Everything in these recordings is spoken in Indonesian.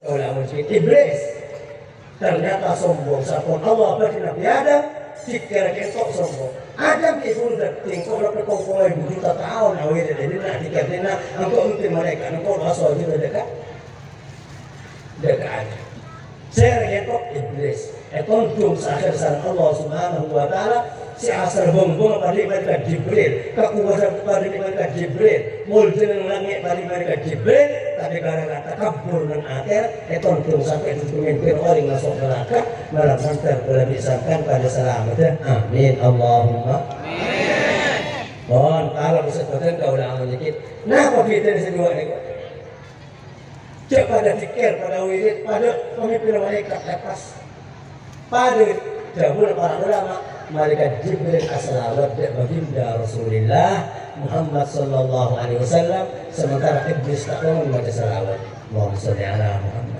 oleh iblis. Ternyata sombong sapon Allah bagi Nabi Adam dikira ketok sombong. Adam itu udah tingkau dapat kongkong 2 juta tahun awal dari nak dikatakan engkau mimpi mereka engkau masuk juga dekat aja. Saya ketok iblis. Kontum sakhir san Allah Subhanahu wa taala si asar bongbong pada mereka Jibril, kekuasaan pada mereka Jibril, muljin langit pada mereka Jibril, tapi gara-gara takabur dan akhir, kontum sampai pemimpin orang masuk neraka, malah santar boleh disangkan pada selamat. Amin Allahumma. Amin. Mohon kalau disebutkan kau ulang menyikit. Kenapa kita di sini ini? Cek pada fikir, pada wirid, pada pemimpin mereka lepas. Pada jabul para ulama malaikat Jibril as-salawat baginda Rasulullah Muhammad sallallahu alaihi wasallam, sementara iblis tak mau membaca salawat. Allahumma shalli ala Muhammad.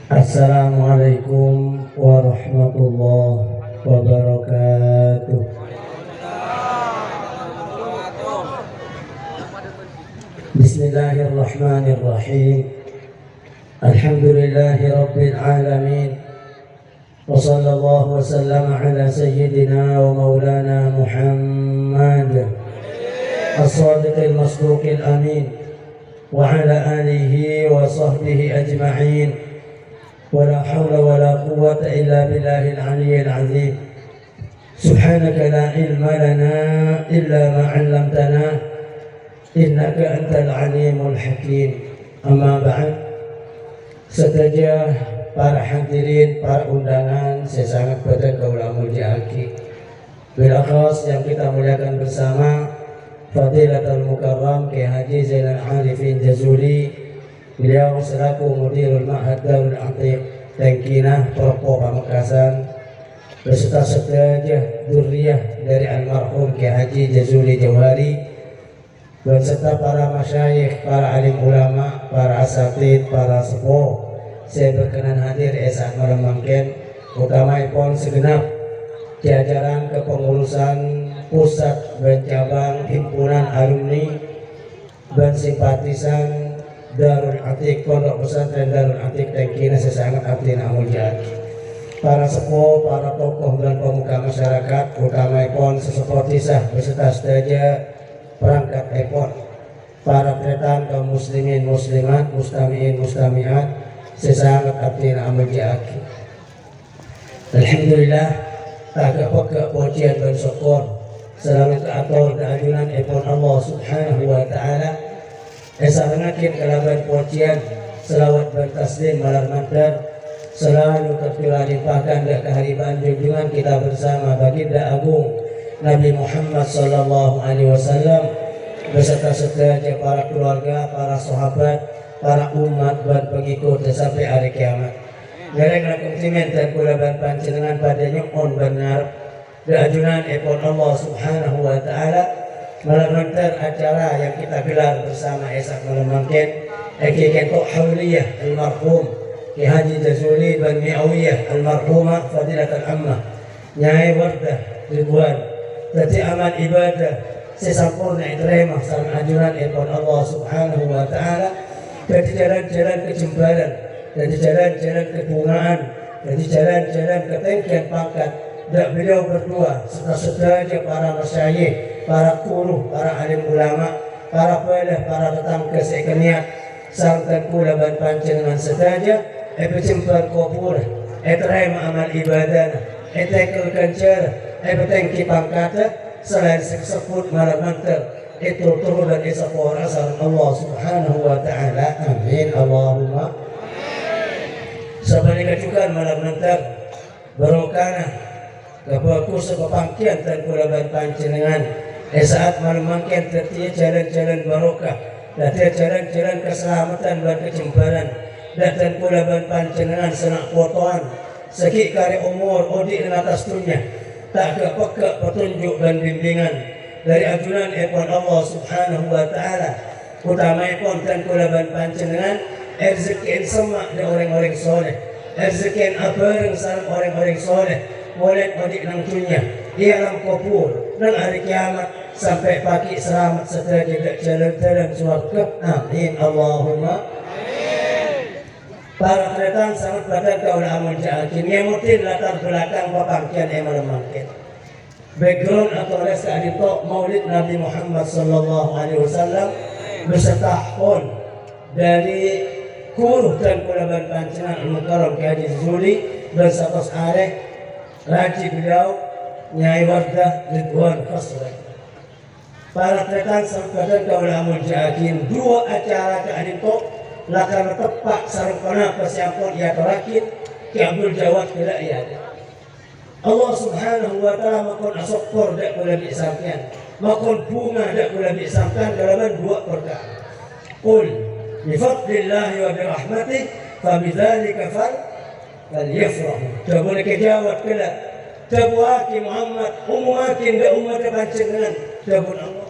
Assalamualaikum warahmatullahi wabarakatuh. Bismillahirrahmanirrahim. Alhamdulillahi rabbil alamin. Wa sallallahu wa sallama ala sayyidina wa maulana Muhammad as-sadiqil masduqil amin wa ala alihi wa sahbihi ajma'in. Wa la hawla wa la quwwata illa billahil aliyyil azim. Subhanaka la ilma lana illa ma 'allamtana innaka antal alimul hakim. Amma ba'd. Sedaja para hadirin, para undangan, saya sangat berterima kasih bila khas yang kita muliakan bersama Fadilatul Mukarram Kiai Haji Zainal Arifin Jazuli, beliau selaku Mudirul Ma'had Darul Atiq Tengkinah Propo Pamekasan, beserta sedaja dzurriyyah dari almarhum Kiai Haji Jazuli Jauhari, beserta para masyayikh, para alim ulama, para asatid, para sepuh. Saya berkenan hadir saat malam mangken, utamaipun segenap jajaran kepengurusan pusat dan cabang himpunan alumni dan simpatisan Darul Atiq Pondok Pesantren Darul Atiq Tengkinah sesangat abdi namul jati. Para sepuh, para tokoh dan pemuka masyarakat, utamaipun sesepuh tisah beserta sedaja perangkat ekor, para tretan kaum muslimin muslimat, mustamiin mustamiat, sesangat abdi namul jati. Alhamdulillah, tak peka pujian dan syukur selalu keatur keajunan ipun Allah Subhanahu wa taala. Esarengakin kalaban pujian selawat bertaslim malar mantar selalu tercurah limpahkan dan keharibaan junjungan kita bersama baginda agung Nabi Muhammad sallallahu alaihi wasallam beserta sedaja para keluarga, para sahabat, para umat dan pengikut sampai hari kiamat. Dereng lakum timen dan kulaban panjenengan padanya on benar keajunan ipun Allah Subhanahu wa taala melantar acara yang kita gelar bersama esak malam mangken kekentok hauliyah almarhum Ki Haji Jazuli bin Mi'awiyah almarhumah Fadilatul Ammah Nyai Wardah Ridwan tadi amal ibadah sesampurna diterima salam ajunan ipun Allah Subhanahu wa taala dari jalan-jalan kejembaran, dari jalan-jalan kebungaan, dari jalan-jalan ketengkian pangkat. Dan beliau berdua serta sedaja para masyayikh, para guru, para alim ulama, para peleh, para tetangga sekeniat, sarta kula ban panjenengan sedaja epicimpan kubur, terima amal ibadah, tekel kancar, petengki pangkata, selain sebut malam mantar. Itu turun dan isapur asal Allah Subhanahu wa taala. Amin Allahumma. Sebaliknya juga malam nantar barokana kebagus kepangkian dan kulaban panjenengan saat malam mangken tertia jalan-jalan barokah dan jalan-jalan keselamatan dan kejembaran dan kulaban panjenengan senak fotoan segi kari umur odi dan atas dunia tak kepeka petunjuk dan bimbingan dari ajunan ipun Allah Subhanahu wa taala, utamaipun dan kulaban panjenengan rezeki semak dari orang-orang soleh, rezeki abareng sareng orang-orang soleh, walid wadik nang dunia ia lam kubur dan hari kiamat sampai pagi selamat setelah kita jalan dalam surga. Amin Allahumma. Para kretan sangat badan kau amun jaakin ngemutin latar belakang pepangkian emal mangkin background atau resa adito maulid Nabi Muhammad sallallahu alaihi wasallam beserta hon dari kuruh dan kulaban pancenan al-mukarram Ki Haji Zuli dan satos areh raji beliau Nyai Wardah Ridwan Khasraj. Para kretan sangat badan kau amun jaakin dua acara ke adito lakar tepak sarung kana pasiampun ia terakin Ki Abdul Jawad bila ia Allah subhanahu wa ta'ala makon asokor dak kula bi sampean makon bunga dak kula bi sampean dalam dua perkara qul bi fadlillahi wa bi rahmatih fa bidzalika falyafrahu jabul ke jawad kala jabuaki Muhammad umuakin da umat panjenengan jabun Allah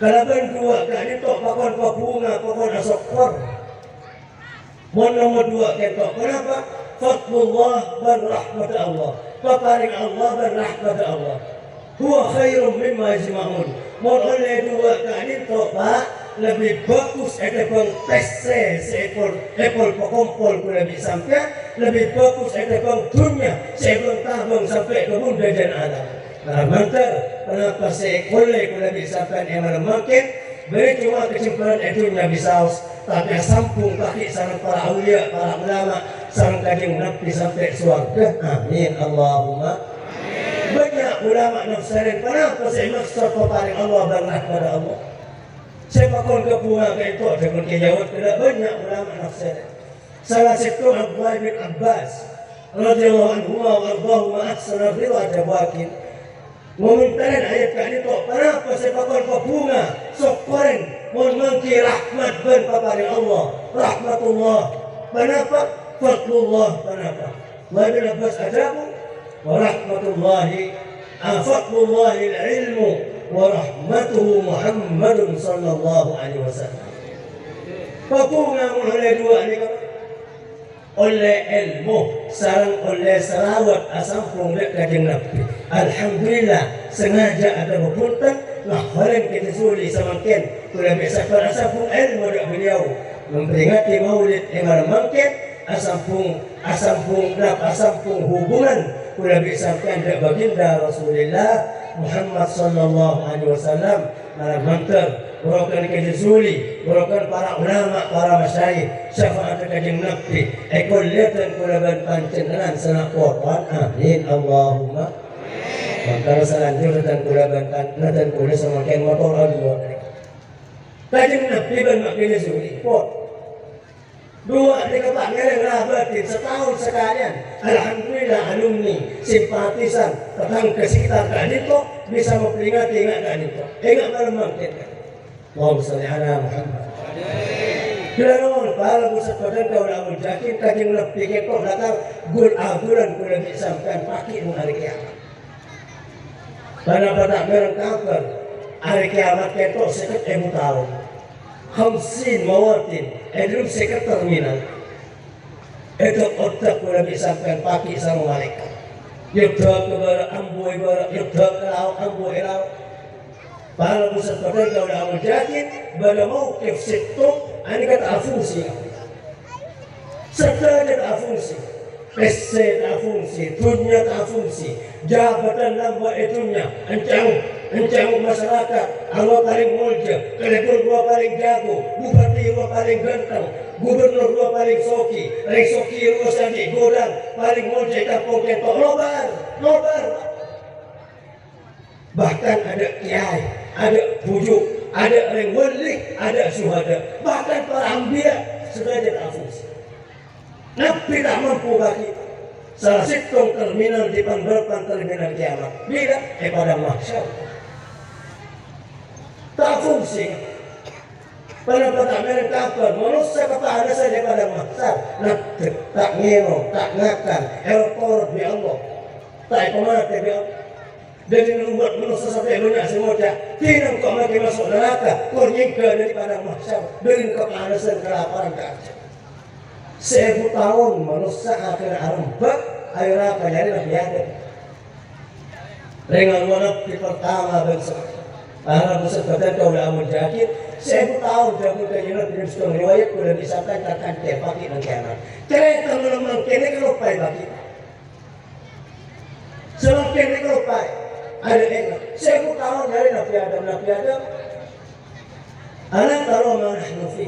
kalaban dua kali tok pakon bunga pakon asokor mon nomor dua ketok kenapa fadlullah dan rahmat Allah paparing Allah dan rahmat Allah huwa khairum mimma yajma'un mon oleh dua kali tok pak lebih bagus ada bang pese seekor ekor pekompol kula bi sampean lebih bagus ada bang dunia seekor tabang sampai ke bunda dan alam. Nah, mantar kenapa seekor kula bi sampean yang makin beri cuma kesimpulan itu Nabi Saus tapi sampung kaki sarang para awliya, para ulama sarang kajing Nabi sampai surga. Amin Allahumma. Banyak ulama nafsarin kenapa saya maksud paling Allah bangga kepada Allah siapa kon kepunga ke itu dengan kejawat tidak banyak ulama nafsarin. Salah satu Abdullah bin Abbas radhiyallahu anhu wa ardahu wa ahsana ridha jabakin Mementaran ayat kali itu, kenapa sepakon bunga sokoren memangki rahmat ben paparing Allah, rahmatullah. Kenapa? Fadlullah. Kenapa? Wa bin Abbas ajabu wa rahmatullahi fadlullahi ilmu wa rahmatuhu Muhammadun sallallahu alaihi wasallam. Bunga mulai dua ni kan? Oleh ilmu sarang oleh selawat asampung dek kajeng Nabi. Alhamdulillah sengaja ada berpunten ngahalan kita suli semakin kula biasa pada asampung ilmu dek beliau memperingati maulid yang mungkin asampung hubungan kula biasa dek baginda Rasulullah Muhammad sallallahu alaihi wasallam malam mantar Borokan kajeng suli, borokan para ulama, para masyayikh, syafaat kajeng Nabi, ekol liatan kulaban pancenan sana Quran. Amin Allahumma. Maka selanjutnya dan kulaban pancenan dan kulis semakin motor dua. Kajeng Nabi ban makin suli. Dua tiga pak ngereng rabatin setahun sekalian. Alhamdulillah alumni simpatisan tentang kesekitar kadito bisa memperingati ingat kadito. Ingat malam makin. Allahumma salli ala Muhammad. Bila nol para pusat badan kau lamun jakin kajeng lebih kekok datang gul agulan kau lagi sampai pagi hari kiamat. Karena pada mereng kabar hari kiamat kekok seket tahun. Hamsin mawatin edrum seket terminal. Itu otak kau lagi sampai pagi sama malaikat. Yudha kepada ambu ibarat yudha ke laut ambu laut. Para pusat badan kau dah jakin pada mauqif situ ini kata fungsi serta kata fungsi PC tak fungsi dunia tak fungsi jabatan lamba itunya encang masyarakat Allah paling mulja kolektor gua paling jago bupati gua paling ganteng gubernur gua paling soki gua sadi godang paling mulja kampung ketok nobar bahkan ada kiai, ada bujuk, ada orang wali, ada syuhada, bahkan para anbiya sudah jadi fungsi. Nabi tak mampu bagi salah satu terminal di depan terminal kiamat. Bila pada mahsyar tak fungsi. Pada mereka kabar manusia kata ada saja pada mahsyar. Tak ngeno, tak ngakan, error bi Allah, tak kemana bi Allah. Dari membuat manusia sampai banyak semuanya tidak kau lagi masuk neraka kau nyingkir dari padang mahsyar dari kepanasan kelaparan kerja 1000 tahun manusia akhir arembak air apa jadi lebih ada Dengan Nabi pertama bangsa. Para bersekutu kaulah mujahid. 1000 tahun jamu kajian Nabi Muhammad riwayat kuda disampaikan tepaki dan kiamat. Cerita menang kene kalau pai bagi. Semakin kalau pai ada yang 1000 tahun dari Nabi Adam anak taruh mana Nabi.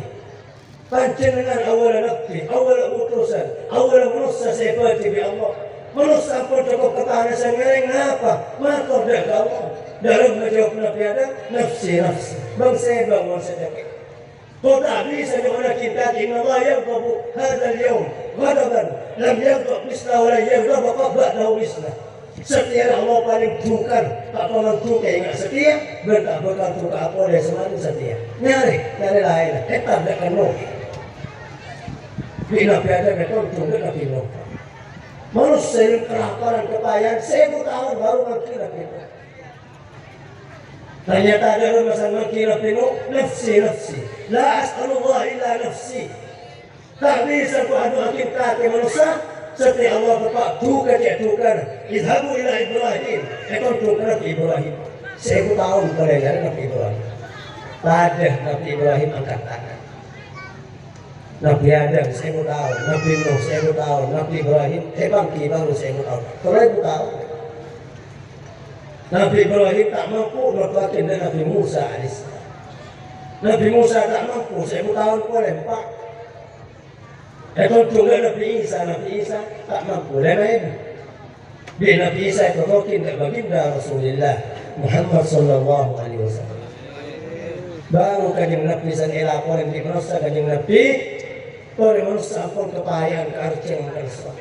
Panjenengan awal Nabi, awal utusan, awal manusia seperti Allah. Manusia pun cukup ketahanan sendiri ngapa? Matur dah Allah. Dalam menjawab Nabi Adam, nafsi. Bangsa bangun sedekah. Kau tak bisa dengan kita inna Allah yaghdab hadha al-yawm ghadaban lam yaghdab mislahu wa la yaghdab ba'dahu mislahu. Setia Allah paling tukar, tak pernah tukar ingat setia, bertak bekal tukar apa dia selalu setia. Nyari lain, tak ada kanu. Bila Nabi Adam itu tunggu Nabi Nuh. Manusia yang kelaparan kepayahan 1000 tahun baru mengira kita. Ternyata ada masa mengira Nuh, nafsi. La as'alullah illa nafsi. Tak bisa ku adu kita ke manusia. Setiap Allah berkata, tukar. Idhabu ila Ibrahim. Ekor tukar Nabi Ibrahim. 1000 tahun dari Nabi Ibrahim. Pada Nabi Ibrahim angkat tangan. Nabi Adam 1000 tahun, Nabi Nuh 1000 tahun, Nabi Ibrahim bangki baru 1000 tahun. 1000 tahun. Nabi Ibrahim tak mampu berpakin dengan Nabi Musa AS. Nabi Musa tak mampu 1000 tahun pun lempak. Ekor tunggal Nabi Isa tak mampu lemah. Bila Nabi Isa itu mungkin tak baginda Rasulullah Muhammad sallallahu alaihi wasallam. Baru kanjeng Nabi sang elapor yang dimanusia kanjeng Nabi. Oleh manusia pun kepayahan karceng kersa.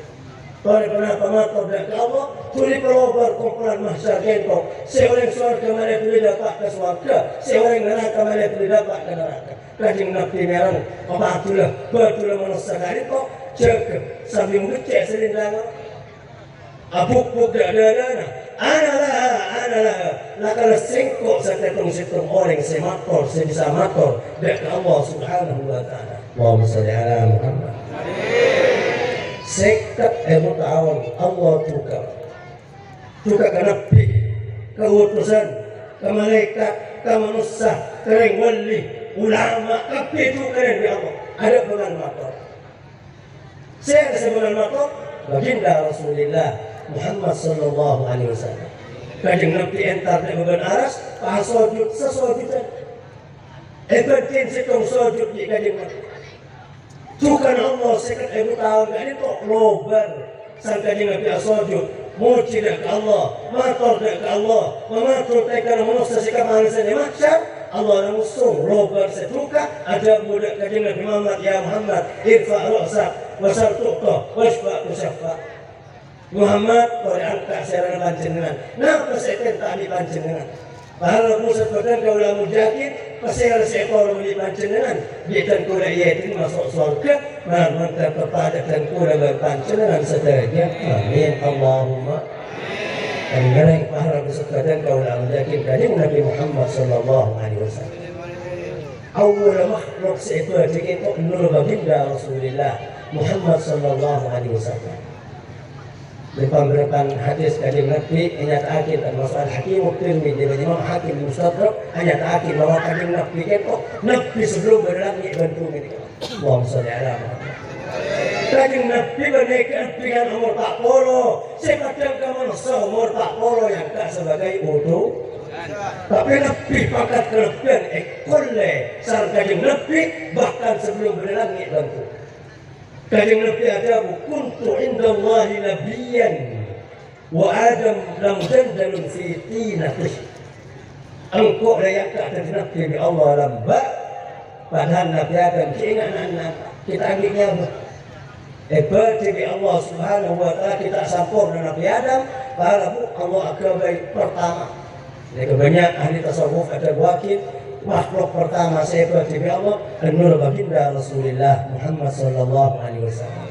Oleh kenapa matur dan Allah tuli pelobar kumpulan mahsyar kento. Seorang surga mana tuli dapat ke surga, seorang neraka mana tuli dapat ke neraka. Kanjeng Nabi merang pematulah betul manusia dari kok jaga sambil ngecek selindang. Abuk dana. Analah. Lakala singkok setetung orang semator sebisa mator dari Allah Subhanahu wa taala. Allahumma shalli ala Muhammad. Sekat 1000 tahun Allah tukar ke Nabi, ke utusan, ke malaikat, ke manusia, ke wali, ulama, kabeh tukaran di Allah. Ada bulan mator. Saya ada sebulan mator baginda Rasulullah Muhammad sallallahu alaihi wasallam. Kanjeng Nabi entar di bulan aras, sujud sesujudan. Ebentin situng sujud di kanjeng Nabi. Tukan Allah sekat 1000 tahun ini kok lobar sang kanjeng Nabi sujud. Muji ke Allah, matur ke Allah, mematur tekan manusia sikap manusia di mahsyar. Allah langsung lobar setuka ada budak kanjeng Nabi Muhammad, ya Muhammad irfa' ra'sak wasal tuqta wasfa' tusaffa. Muhammad kau diangkat secara panjenengan. Napa saya tadi panjenengan? Pahala pusat badan kaulah mujahid, pasal seekor muli panjenengan. Bidan kuda yatim masuk surga, mantar kepada dan kuda berpanjenengan sederajat. Amin Allahumma. Dan mereka pahala pusat badan kaulah mujahid dari Nabi Muhammad sallallahu alaihi wasallam. Awal makhluk seperti itu nur baginda Rasulullah Muhammad sallallahu alaihi wasallam. Di pemberitaan hadis kanjeng Nabi nyatakan termasuk Al-Hakim Tirmidzi dan Imam Hakim Mustadrak nyatakan bahwa kanjeng Nabi itu Nabi sebelum berlangit bantu ini. Allahumma shalli ala Muhammad. Kanjeng Nabi menikah dengan umur 40. Sekadang manusia umur 40 yang tak sebagai utuh. Tapi Nabi pangkat kelebihan ekolle sang kanjeng Nabi bahkan sebelum berlangit bantu. Kanjeng Nabi ada kuntu indallahi nabiyyan wa Adam lam jandalun fi tinatih. Engkau layak kata Nabi di Allah lamba. Padahal Nabi Adam keinginan kita anggitnya berarti di Allah Subhanahu wa taala kita sempurna Nabi Adam. Padahal Allah agabai pertama. Jadi banyak ahli tasawuf ada wakil makhluk pertama seperti Allah nur baginda Rasulullah Muhammad sallallahu alaihi wasallam.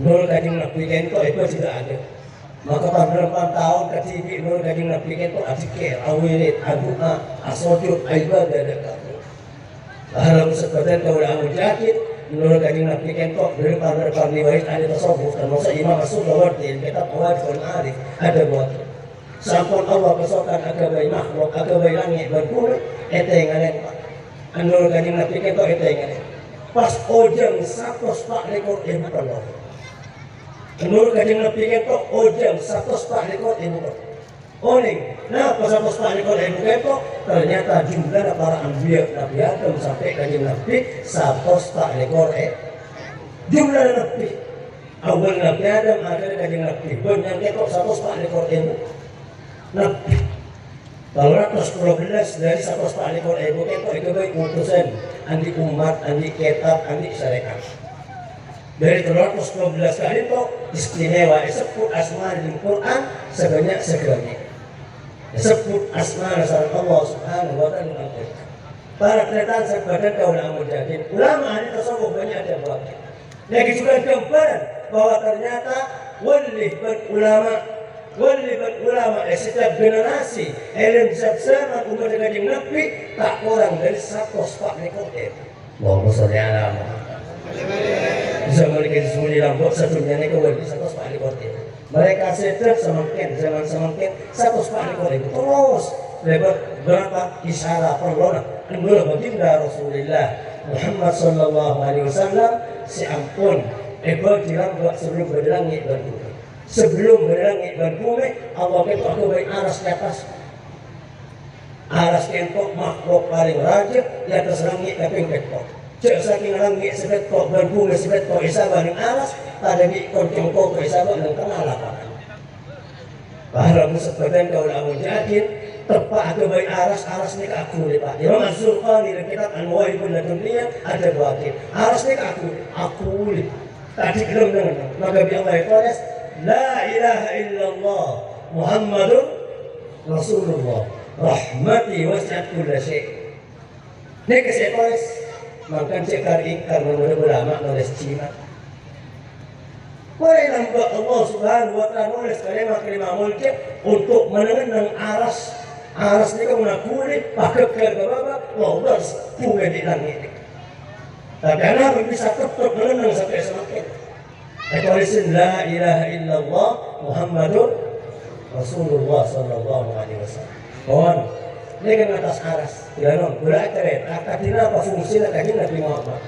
Nur kanjeng Nabi itu tidak ada. Maka beberapa tahun ketika nur kanjeng Nabi itu adikir, awilit, aduna, asojud, ibadah dan kamu. Dalam sebagian kaulah mujahid nur kanjeng Nabi itu beberapa riwayat ada tasawuf termasuk Imam As-Subawardi kitab Mawadihul Arif ada buat. Sampun Allah kesokan agabai makhluk, agabai langit berbumi, etengane anul kanjeng Nabi ketok etengane. Pas ojang 140.000 Allah. Anul kanjeng Nabi ketok ojang 140.000 Allah. Oning, nah pas 140.000 ketok ternyata jumlah para anbiya Nabi Adam sampai kanjeng Nabi 140.000. Jumlah Nabi awal Nabi Adam akhir kanjeng Nabi banyak ketok 140.000 Nabi. Kalau 112 dari 140.000 ketok itu baik utusan anti umat, anti kitab, anti syariat. Dari 312 kali itu istimewa disebut asma di Quran sebanyak-sebanyak. Disebut asma Allah Subhanahu wa taala. Para kreatan sebadan kaulah mujahidin. Ulama ini tasawuf banyak ada buat. Lagi juga gambaran bahwa ternyata wali ulama setiap generasi ilmu zaman umat kanjeng Nabi tak kurang dari 140.000. Allahumma sholli ala Muhammad. Zaman kita semua lambok satunya ni kau wali 140.000. Mereka sedang semakin zaman semakin 140.000 terus lebar berapa isyarat perlona anggul baginda Rasulullah Muhammad sallallahu alaihi wasallam si ampun dilang buat sebelum berlangit dan bumi. Sebelum berlangit dan bumi Allah ketok baik aras di atas. Aras ketok makhluk paling raja di atas langit tapi ketok. Cek saking langit sebetok dan bumi sebetok isabah ning aras tada di koncong kok isabah nang kenal apa. Para musabadan kau lamun jadin tepat ke baik aras ni aku ni Pak. Imam Az-Zurqani dalam kitab Anwa'i Dunia ada bahagian aras ni aku ni. Tadi belum dengar. Maka bi Allah tulis la ilaha illallah Muhammadur Rasulullah rahmati wasi'at kulli syai'. Ni kasih tulis makan cekar ingkar menurut ulama nulis Cina. Boleh nampak Allah Subhanahu wa taala nulis kalimat mulki untuk menenang aras ni kau nak kulit pakai ke bawah Allah bukan di langit. Tapi anak bisa tetap menenang sampai semakin. Tulisin la ilaha illallah Muhammadur Rasulullah sallallahu alaihi wasallam. Kawan, ini kan atas aras. Ya non, boleh cerita. Kadina apa fungsinya kanjeng Nabi Muhammad?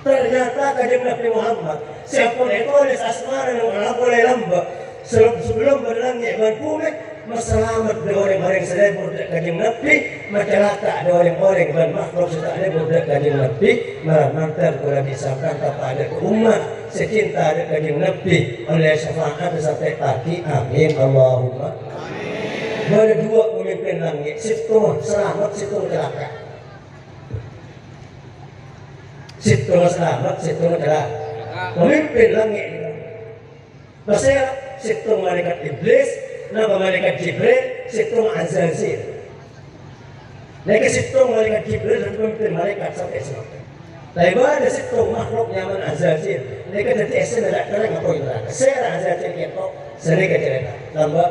Ternyata kanjeng Nabi Muhammad siapa yang tulis asmara yang boleh lambak sebelum berlangit dan bumi meselamat dari orang-orang sedaya budak kanjeng Nabi masyarakat ada orang-orang dan makhluk sedaya budak kanjeng Nabi mantar kula disangkan kepada umat secinta ada kanjeng Nabi oleh syafaat sampai pagi amin Allahumma amin. Ada dua pemimpin langit situ selamat situ celaka. Situ selamat situ celaka. Pemimpin langit Basir situ malaikat iblis nama malaikat Jibril situ Azazil. Mereka situ malaikat Jibril dan pemimpin malaikat sampai semakin. Tapi ada situ makhluk nyaman Azazil. Mereka jadi esen ada kerana apa yang berada. Saya Azazil kita sering cerita. Tambah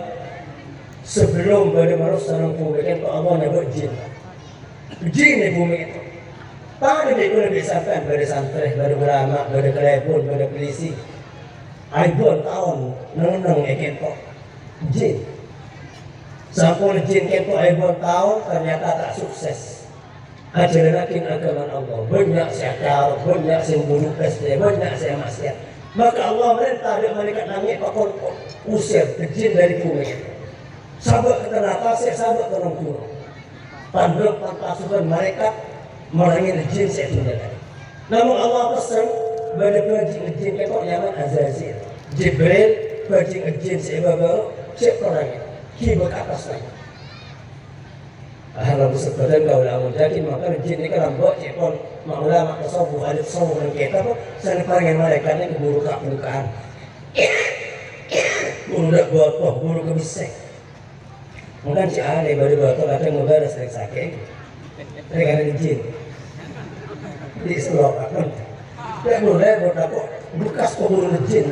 sebelum pada manusia yang bumi itu Allah nyebut jin. Jin di bumi itu. Pada itu lebih sampai pada santri, pada ulama, pada kelebon, pada polisi. Ribuan tahun neneng ekento jin. Sampun jin kento ribuan tahun ternyata tak sukses. Ajarakin agama Allah. Banyak syakar, banyak sembunuh SD, banyak saya maksiat. Maka Allah merintah dia malaikat langit pakon usir jin dari bumi itu. Sabak ke tanah pasir, sabak ke tanah gunung. Pandang pasukan mereka merangin jin sedunia. Namun Allah pesan pada bajing jin ketok nyaman Azazil. Jibril bajing jin sebagai cek orangnya. Kibak atas lagi. Ahlam sebadan kau lamun jadi maka jin ini kan buat cepon maulama tasawuf alif sawuf dan kita pun sana parangan malaikatnya keburu kebukaan. Buru dak botoh, buru kebisek. Mungkin si Ale baru botoh kadang ngobrol sering sakit. Dengan jin. Di seluruh kan. Dia boleh buat apa? Bekas kubur jin.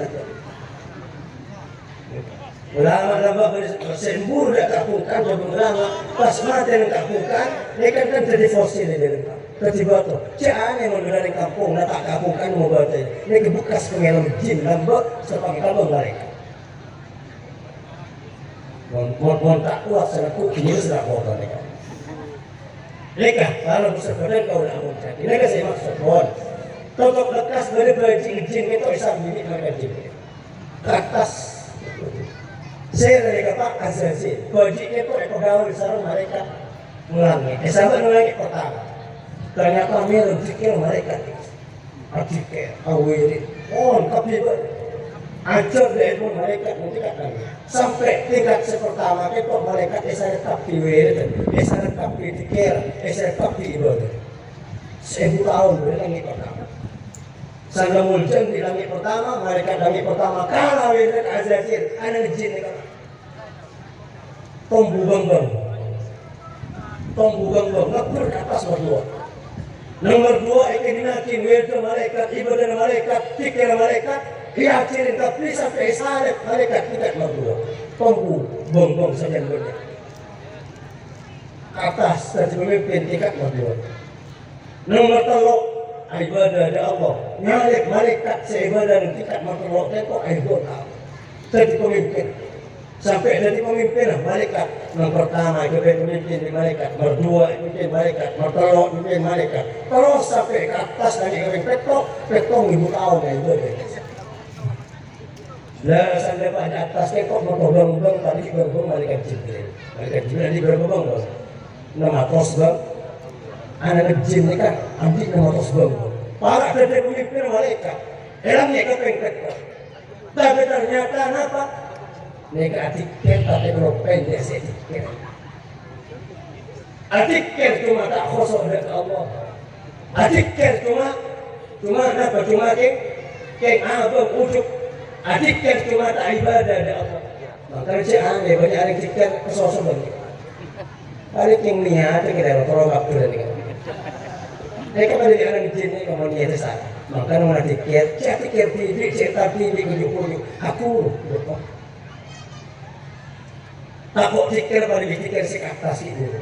Ulama-ulama bersembur dah kapukan, jadi ulama pas mati yang kapukan, mereka kan jadi fosil di dalam. Tiba-tiba tu, jangan yang dari kampung, nak tak kapukan mau baca. Mereka bekas pengelam jin, lambak sebagai kampung mereka. Mon tak kuat sana kini sudah kotor mereka. Mereka kalau bersepadan kau nak menjadi. Mereka saya maksud bon. Tontok lekas berjing itu isam bilik mereka jin. Atas. Saya mereka Pak Azazil. Bajik itu pegawai sarung mereka mengulangi. Sama mengulangi pertama. Ternyata mereka fikir mereka. Atikir, awirin, tapi ajar dari itu mereka meningkatkan sampai tingkat pertama itu mereka rekap di wirid, rekap di tikir, rekap di ibadah. 1000 tahun di langit pertama. Sangga muljam di langit pertama, mereka langit pertama kalah wirid azazir, anak jin mereka. Tombu bang, ngapur ke atas berdua. Nomor 2 ikan dinakin wirda malaikat, ibadah malaikat, fikir malaikat, yakin tapi sampai salib malaikat tidak berdua. Tunggu bongbong saja berdua. Atas dan pemimpin tidak berdua. Nomor 3 ibadah ada Allah. Nyalik malaikat seibadah dan tidak berdua. Tengok ibadah. Jadi pemimpin. Sampai jadi pemimpin malaikat. Yang pertama itu pemimpin di malaikat, berdua pemimpin malaikat, bertelur pemimpin malaikat, terus sampai ke atas dari kering petok 1000 tahun itu. Lah sampai pada atas petok berkembang tadi berbang malaikat Jibril ini berbang nama tosbang, anak jin ini kan anti nama tosbang. Para jadi pemimpin malaikat, elangnya ke petok. Tapi ternyata apa? Mereka atikir tapi kalau pendek saya atikir. Atikir cuma tak khosok dari Allah. Atikir cuma apa? Cuma keng abang ujuk. Atikir cuma tak ibadah dari Allah. Maka cik aneh banyak yang atikir kesosok banyak. Balik yang niat kita terobak dulu ni. Mereka pada di anak jin ni kamu niat sana. Maka nama atikir, cik atikir tidik, cik tapi ujuk. Aku lupa. Takut fikir pada fikir si atas itu.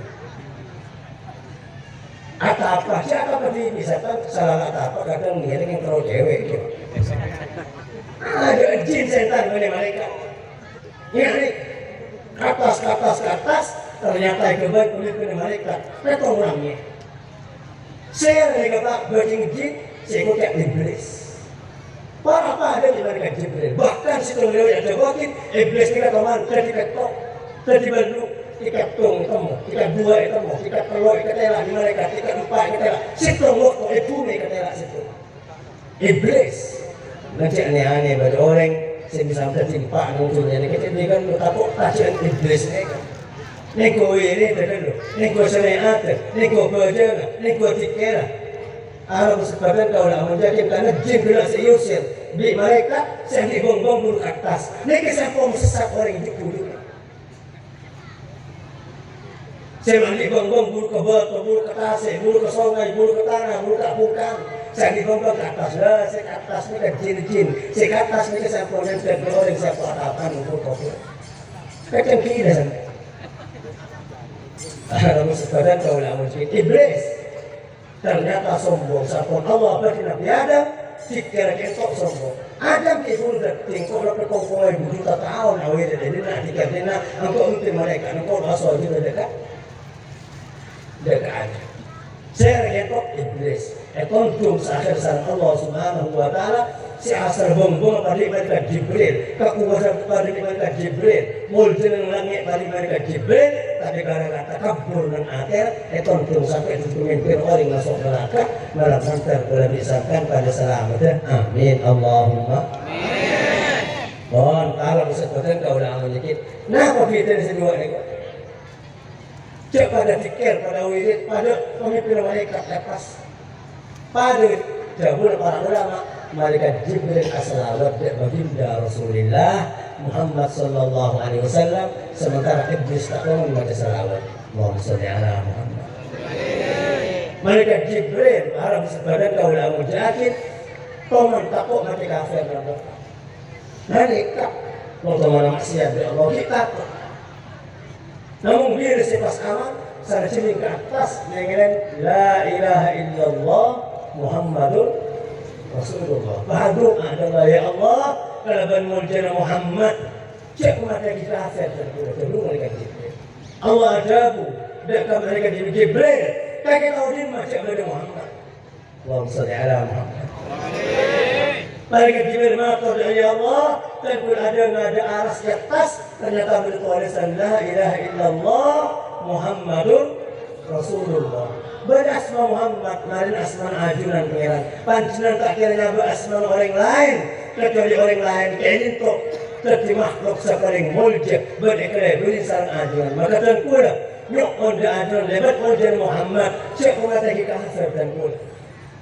Atau apa? Siapa tadi misalkan salah apa? Kadang dia dengan terlalu cewek gitu. Ada jin setan mana mereka? Ini atas ternyata kebaik pemimpin mereka. Mereka orangnya. Saya mereka tak bajing jin, saya ikut iblis. Para apa ada di mereka Jibril. Bahkan si tunggu yang jagokin iblis kita teman jadi ketok. Tadi baru tiket tong temu, tiket 2 temu, tiket 3 ketela di mereka, tiket 4 ketela. Situ waktu itu mereka ketela situ. Iblis. Nanti aneh-aneh bagi orang saya bisa tertimpa munculnya. Ini kita kan takut kajian iblis ni kan. Neko ini terlalu, neko seneat, neko berjalan, neko tikera. Alam sepadan kau nak menjadi karena jin bila seusir. Di mereka saya dibong-bong bulu atas. Neko saya pun sesat orang itu dulu. Saya mandi bongbong bulu ke bawah, bulu ke tasik, bulu ke sungai, bulu ke tanah, bulu ke bukan. Saya di bongbong ke atas lah, saya ke atas ni kan jin. Saya ke atas ni kan saya punya dan orang saya buat apa untuk kopi. Macam kira sampai. Lalu sepadan kau nak mencari iblis. Ternyata sombong. Sapun Allah bagi Nabi Adam, fikir ketok sombong. Adam itu sudah tingkau dapat kongkong 1000 juta tahun awal dari nak tiga nak engkau mimpi mereka, engkau basah juga dekat. Dekat. Saya ketok iblis. Kontum seakhir sana Allah Subhanahu wa taala si asal bongbong pada mereka Jibril, kekuasaan pada mereka Jibril, muljin langit pada mereka Jibril, tapi gara-gara takabur dan akhir, kontum sampai pemimpin orang masuk neraka, malah santer boleh disangkan pada selamat. Amin Allahumma. Amin. Bon, kalau disebutkan kau dah menyakit, kenapa kita di sini buat ni? Cek pada fikir, pada wirid, pada pemimpin malaikat lepas. Pada jabul para ulama malaikat Jibril as-salawat baginda Rasulullah Muhammad sallallahu alaihi wasallam, sementara iblis tak mau membaca salawat. Allahumma shalli ala Muhammad. Malaikat Jibril arah sebadan kau la mujahid toman takut mati kafir dan malaikat mau maksiat ya Allah kita. Namun bila sepas aman sana sini ke atas dengan la ilaha illallah Muhammadun Rasulullah. Berdoa adalah ya Allah kalaban muljana Muhammad Cek mata kita asal terlalu mereka Jibril. Allah adabu dekat mereka Jibril. Kaki tahu dia macam Nabi Muhammad. Allahumma salli ala Muhammad. Mereka Jibril matur dari Allah. Tentu ada aras di atas. Ternyata bertulisan la ilaha illallah Muhammadun Rasulullah. Berasma Muhammad, marin asman ajunan pengiran. Panjinan tak kiranya berasman orang lain. Kecuali orang lain kainin tok. Tetapi makhluk sepaling mulja berdekare beri sarang ajuan. Maka tuan pula nyok onda ajuan lebat mulja Muhammad. Cek mengatakan kafir dan pula.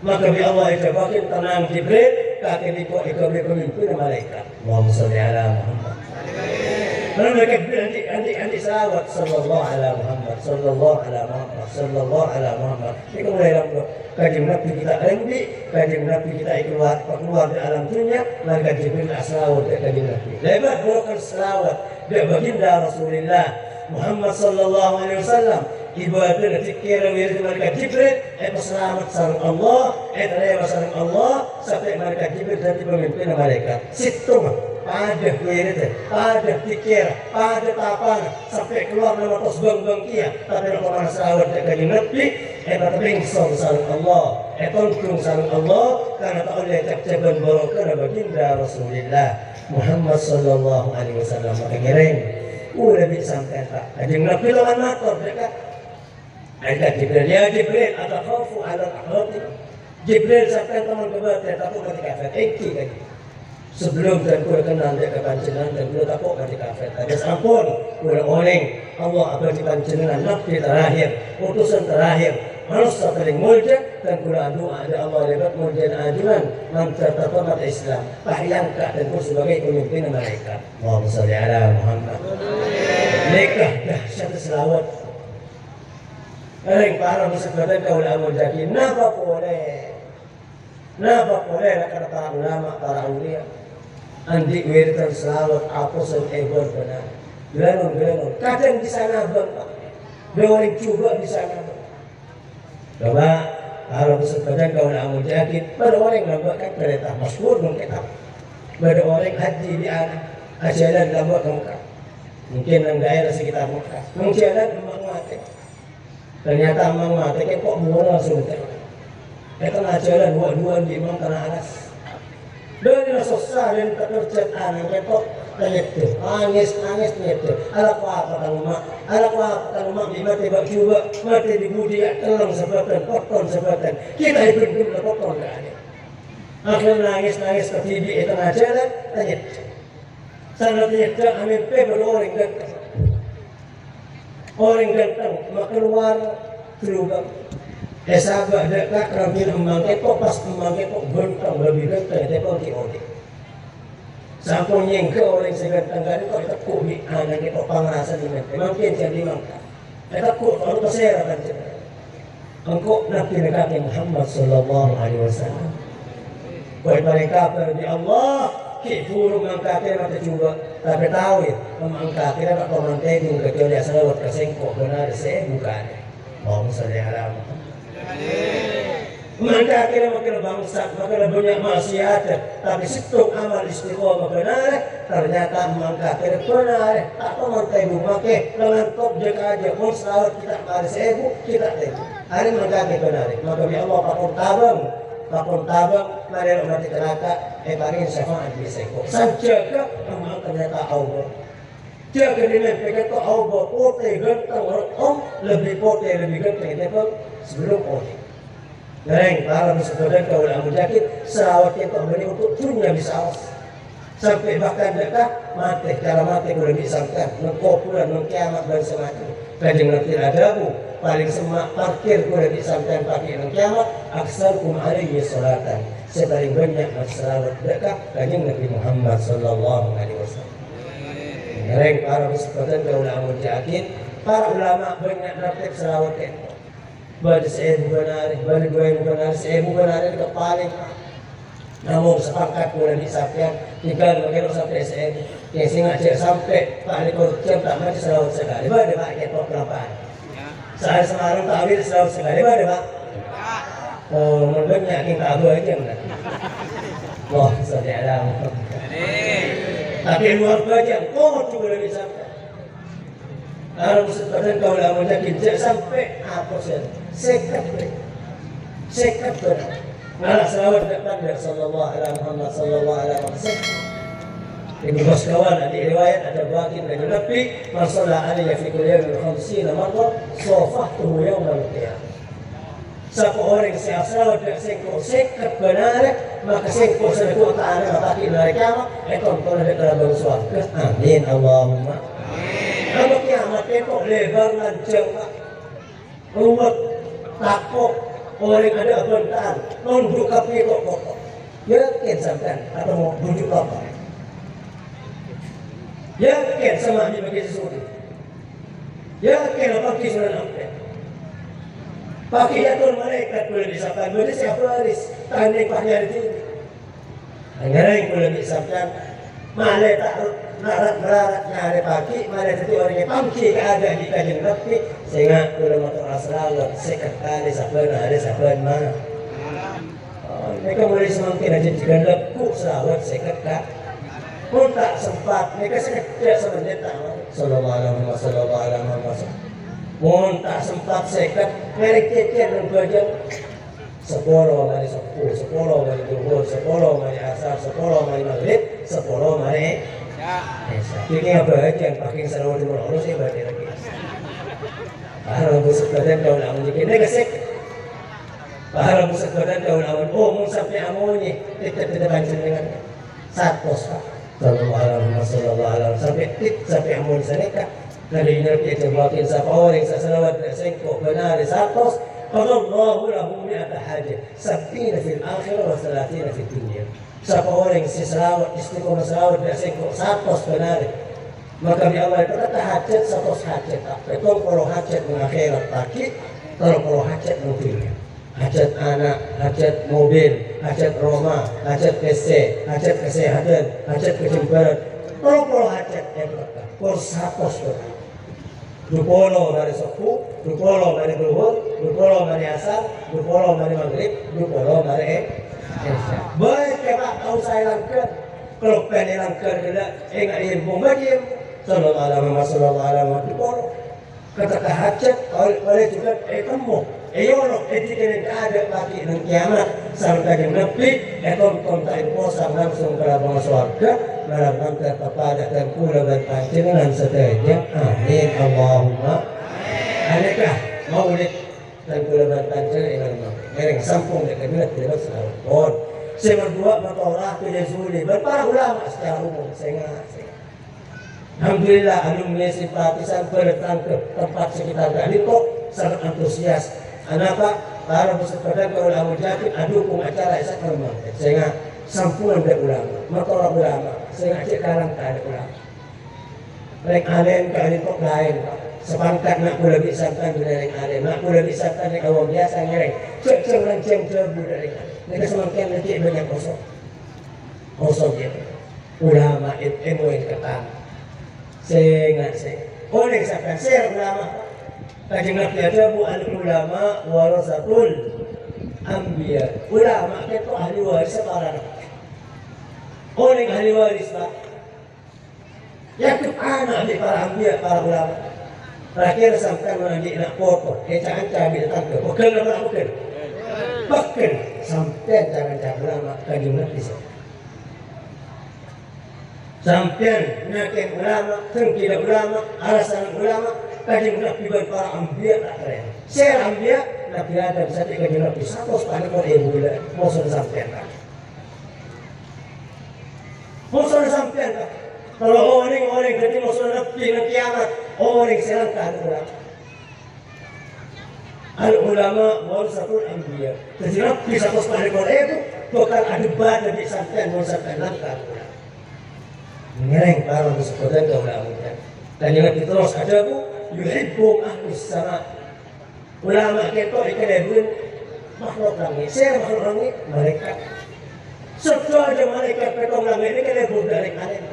Maka bi Allah itu bakin tenang Jibril. Kaki lipo ikomi pemimpin malaikat. Allahumma salli ala Muhammad. Lalu mereka anti salawat sallallahu ala Muhammad, sallallahu ala Muhammad, sallallahu ala Muhammad. Ini mulai dalam kajian Nabi kita rembi, kajian Nabi kita keluar di alam dunia, maka Jibril salawat dari kajian Nabi. Lebat bukan salawat dari baginda Rasulullah Muhammad sallallahu alaihi wasallam. Ibadah dikira wirid mereka Jibril, itu selamat sarung Allah, itu lewat sarung Allah, sampai mereka Jibril dan pemimpin mereka. Situ pada wirid, pada dikira, pada tapan, sampai keluar nama tos bang kia. Tapi kalau mana selamat dari Nabi, itu bingkong sarung Allah, itu untung sarung Allah, karena tak boleh cak-cakan barokah baginda Rasulullah Muhammad sallallahu alaihi wasallam. Maka ngiring, udah bisa sampai tak. Jadi Nabi lawan mator dekat. Ada Jibril, ya Jibril, ada khafu ala al-akhirati. Jibril sampai teman kebetulan takut mati kafir. Eki lagi. Sebelum dan kau kenal dia ke panjenengan dan kau takut mati kafir. Ada sampun, kau oleng Allah abadi panjenengan nabi terakhir, utusan terakhir. Manusia paling mulia dan kau doa ada Allah lebat mulia dan ajuan mantar terhormat Islam. Pahyangka dan kau sebagai pemimpin mereka. Allahumma shalli ala Muhammad. Nikah dahsyat selawat. Yang para musibatan kau lamun jadi napa boleh nak kata para ulama para ulia andi wiritan selawat apa sen ebon benar gelanun kadang di sana bang orang coba di sana coba para musibatan kau lamun jadi pada orang nampak kereta masyhur mungkin pada orang haji di ajalan nampak Mekah mungkin dalam daerah sekitar Mekah menjalan mati. Ternyata amang mati kok buah langsung kita ngajaran dua di imam karena anas dari susah dan terkerjat aneh ketok ternyata nangis ternyata ala apa mak mati bak juga mati di budi telang sebatan koton sebatan kita hidup koton gak ada akhirnya nangis ke TV itu ngajaran ternyata sana ternyata amin pe berorang orang ganteng keluar lubang sahabat dekat Rabi embang ketok pas embang ketok bentang lebih ganteng tekok diode sampun nyengke orang seganteng gani kok tekuk di anak ketok pangrasa di mente makin jadi mangka tekuk kalau terserah kan engkau Nabi Nabi Muhammad sallallahu alaihi wasallam buat mereka di Allah burung mangkaknya mati juga tapi tahu ya mangkaknya tak kau mantegin kecuali asal buat kesengkok benar saya bukan Allahumma shalli ala Muhammad mangkaknya makin bangsa makin banyak maksiat tapi situ amal istiqomah benar ternyata mangkaknya benar tak kau mantegin makin dengan top jaga aja pun selalu kita mari sebu kita tengok hari mangkaknya benar maka bi Allah pakun tabang mari mati neraka paling syafaat bisa kok saja memang ternyata Allah jaga nilai pegang to Allah pote ganteng lebih pote lebih ganteng itu sebelum pote ngereng para musibatan kau lamun jakit selawat yang kau beri untuk dunia bisa sampai bahkan dekat mati cara mati boleh disangkan nengkopulan nengkiamat dan semacam kanjeng Nabi adabu paling semak parkir boleh disampaikan pagi yang kiamat aksarukum alaihi salatan sepaling banyak selawat dekat kanjeng Nabi Muhammad sallallahu alaihi wasallam. Ngereng para musibatan kau lamun yakin para ulama banyak dapat selawat itu. Bagi saya benar, bagi gue benar, saya benar itu paling namun sepakat boleh disampaikan tinggal bagaimana sampai saya yang sengaja sampai paling jam tak mati selawat sekali. Bagi pak ketok kelapaan. Saya Semarang takwil selalu sekali ada pak. Oh, mungkin yakin tak tahu aja enggak. Wah, saudara. Tapi luar biasa, juga bisa. Kalau sebenarnya kau lah menjadi sampai apa sih? Sekat benar. Malah selawat depan dari Sallallahu Alaihi Muhammad Sallallahu Alaihi Wasallam. Ini bos kawan ada riwayat ada bagian dari Nabi Rasulullah alaihi fi kulli yawmin 50 marrah safahtuhu yawm al-qiyamah. Siapa orang yang selawat dan sengkok sekat benar maka sengkok sedekat ta'ala maka di hari kiamat itu akan ada dalam surga. Amin Allahumma. Kalau kiamat itu lebar lancang ruwet takut orang ada bentaan nunduk kaki kok yakin sampai atau mau bujuk apa yakin sama ini bagi sesuatu yakin apa kisah apa pakai jatuh malaikat boleh disabkan boleh siapa haris tanding pahnya di sini akhirnya yang boleh disabkan malaikat narat meraratnya hari pagi malaikat itu orangnya pangki ada di kajian Nabi sehingga boleh motor asral sekretari saban hari saban mana mereka boleh semakin aja digandap ku selawat sekretari pun tak sempat mereka sekretari sebenarnya Sallallahu Alaihi Wasallam pun tak sempat sekat mereka kecil dan belajar 10 hari Sabtu 10 hari Zuhur 10 hari Asar 10 hari Maghrib 10 hari Isya ini apa aja yang pakai selawat di Allah saya berarti lagi pahala busuk badan daun amun jadi ini kesek pahala busuk badan daun amun mau sampai amunnya tidak bancing dengan satu Sallallahu Alaihi sampai amun sana kah Nabi Nabi itu batin safawaring salawat dan sengkok benar satu Allahu lahu mi'ata hajah 70 fil akhirah wa 30 fil dunia safawaring selawat istiqomah selawat dan sengkok satu benar maka di awal itu kata hajat satu hajat itu kalau hajat mengakhirat pagi kalau hajat mobilnya hajat anak, hajat mobil, hajat rumah, hajat PC, hajat kesehatan, hajat kejemparan kalau hajat yang berkata kalau satu benar 20 dari subuh, 20 dari zuhur, 20 dari asar, 20 dari maghrib, 20 dari isya. Baik Pak tahu saya langkah. Kalau pengen langkah tidak ingat ilmu bagi Sallallahu Alaihi Wasallam. Kata hajat oleh juga kamu. Ayo etika ada lagi nang kiamat sampai Nabi eton tak imposan langsung ke dalam surga malam kepada dan pula berpancingan seterusnya amin Allahumma adakah maulid dan pula berpancingan mereka sampung dekat minat tidak selalu saya berdua bertolak ke Yesuli berpara ulama secara umum saya alhamdulillah alumni simpatisan berdatang ke tempat sekitar kali kok sangat antusias kenapa? Para bersepeda ke ulama jatuh adukung acara isak hormat sehingga sampuan dari ulama motor ulama sehingga cek karang ada ulama rek alen ke alen kok lain sepangkat nak pula bisangkan dari rek alen nak pula bisangkan dari awam biasa ngereng cek rancang terbu dari mereka semakin nanti banyak kosong gitu ulama ilmu yang ketang sehingga oleh sampai saya ulama Kanjeng Nabi ada bu al-ulama warasatul anbiya. Ulama itu ahli waris para nabi. Orang ahli waris Pak. Yang anak di para anbiya, para ulama. Terakhir sampai menanti nak foto, jangan cabai datang ke. Bukan ulama bukan. Bukan sampai jangan cabai ulama Kanjeng Nabi. Sampai nakin ulama, tidak ulama, alasan ulama. Kanjeng Nabi dan para anbiya tak keren. Saya anbiya Nabi Adam sampai kanjeng Nabi satu sekali kalau ibu bila mau sudah sampai kan. Mau sudah sampai kan. Kalau orang jadi mau sudah Nabi dan kiamat orang selangkah ulama. Al ulama warasatul anbiya. Jadi Nabi satu sekali kalau itu bakal ada badan di sampai mau sampai langkah. Mengereng para bersekutu ke ulama. Dan yang terus ada bu yuhibbu ahlus sama ulama kita ikan makhluk langit saya makhluk langit mereka setelah aja mereka petong langit ini kena dari alim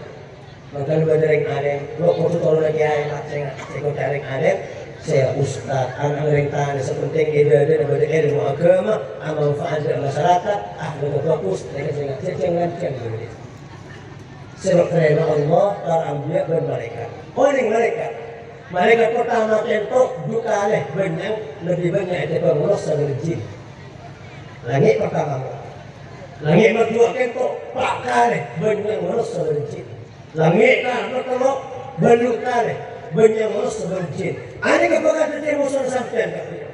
maka lebih dari alim lo kudu tolong lagi alim saya dari alim saya ustaz anak ringkahan sepenting ide daripada ilmu agama amal manfaat masyarakat ahli fokus mereka jangan sebab kerana Allah para anbiya dan malaikat. Orang malaikat. Malaikat pertama kentok duka leh banyak lebih banyak itu pengurus sebelum jin. Langit pertama. Langit kedua kentok pak kali banyak ngurus sebelum jin. Langit pertama baru kali banyak ngurus sebelum jin. Ada kebakan tadi musuh sampean tak punya.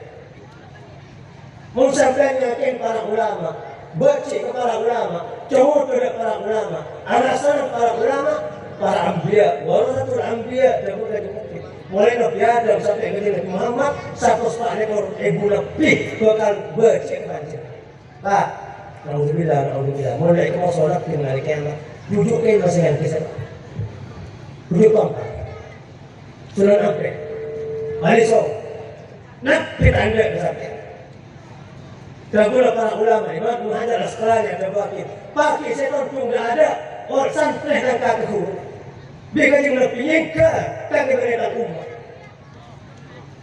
Musuh sampean yakin para ulama. Baca ke para ulama, jauh kepada para ulama, alasan para ulama, para anbiya, warasatul anbiya dan bukan mungkin. Mulai Nabi Adam sampai ke Nabi Muhammad, 140 ribu lebih bakal baca kebaca. Pak, alhamdulillah, mulai ke sholat di hari kiamat, duduk ke masing-masing kisah. Duduk kompak. Sunan Ampre, Balisong, Nabi tanda kesaktian. Dahulu para ulama, Imam Ibnu Hajar Asqalani ada pakai setan pun tidak ada orang santri dan kakek guru. Biar yang lebih nyingka tak kebenaran umat.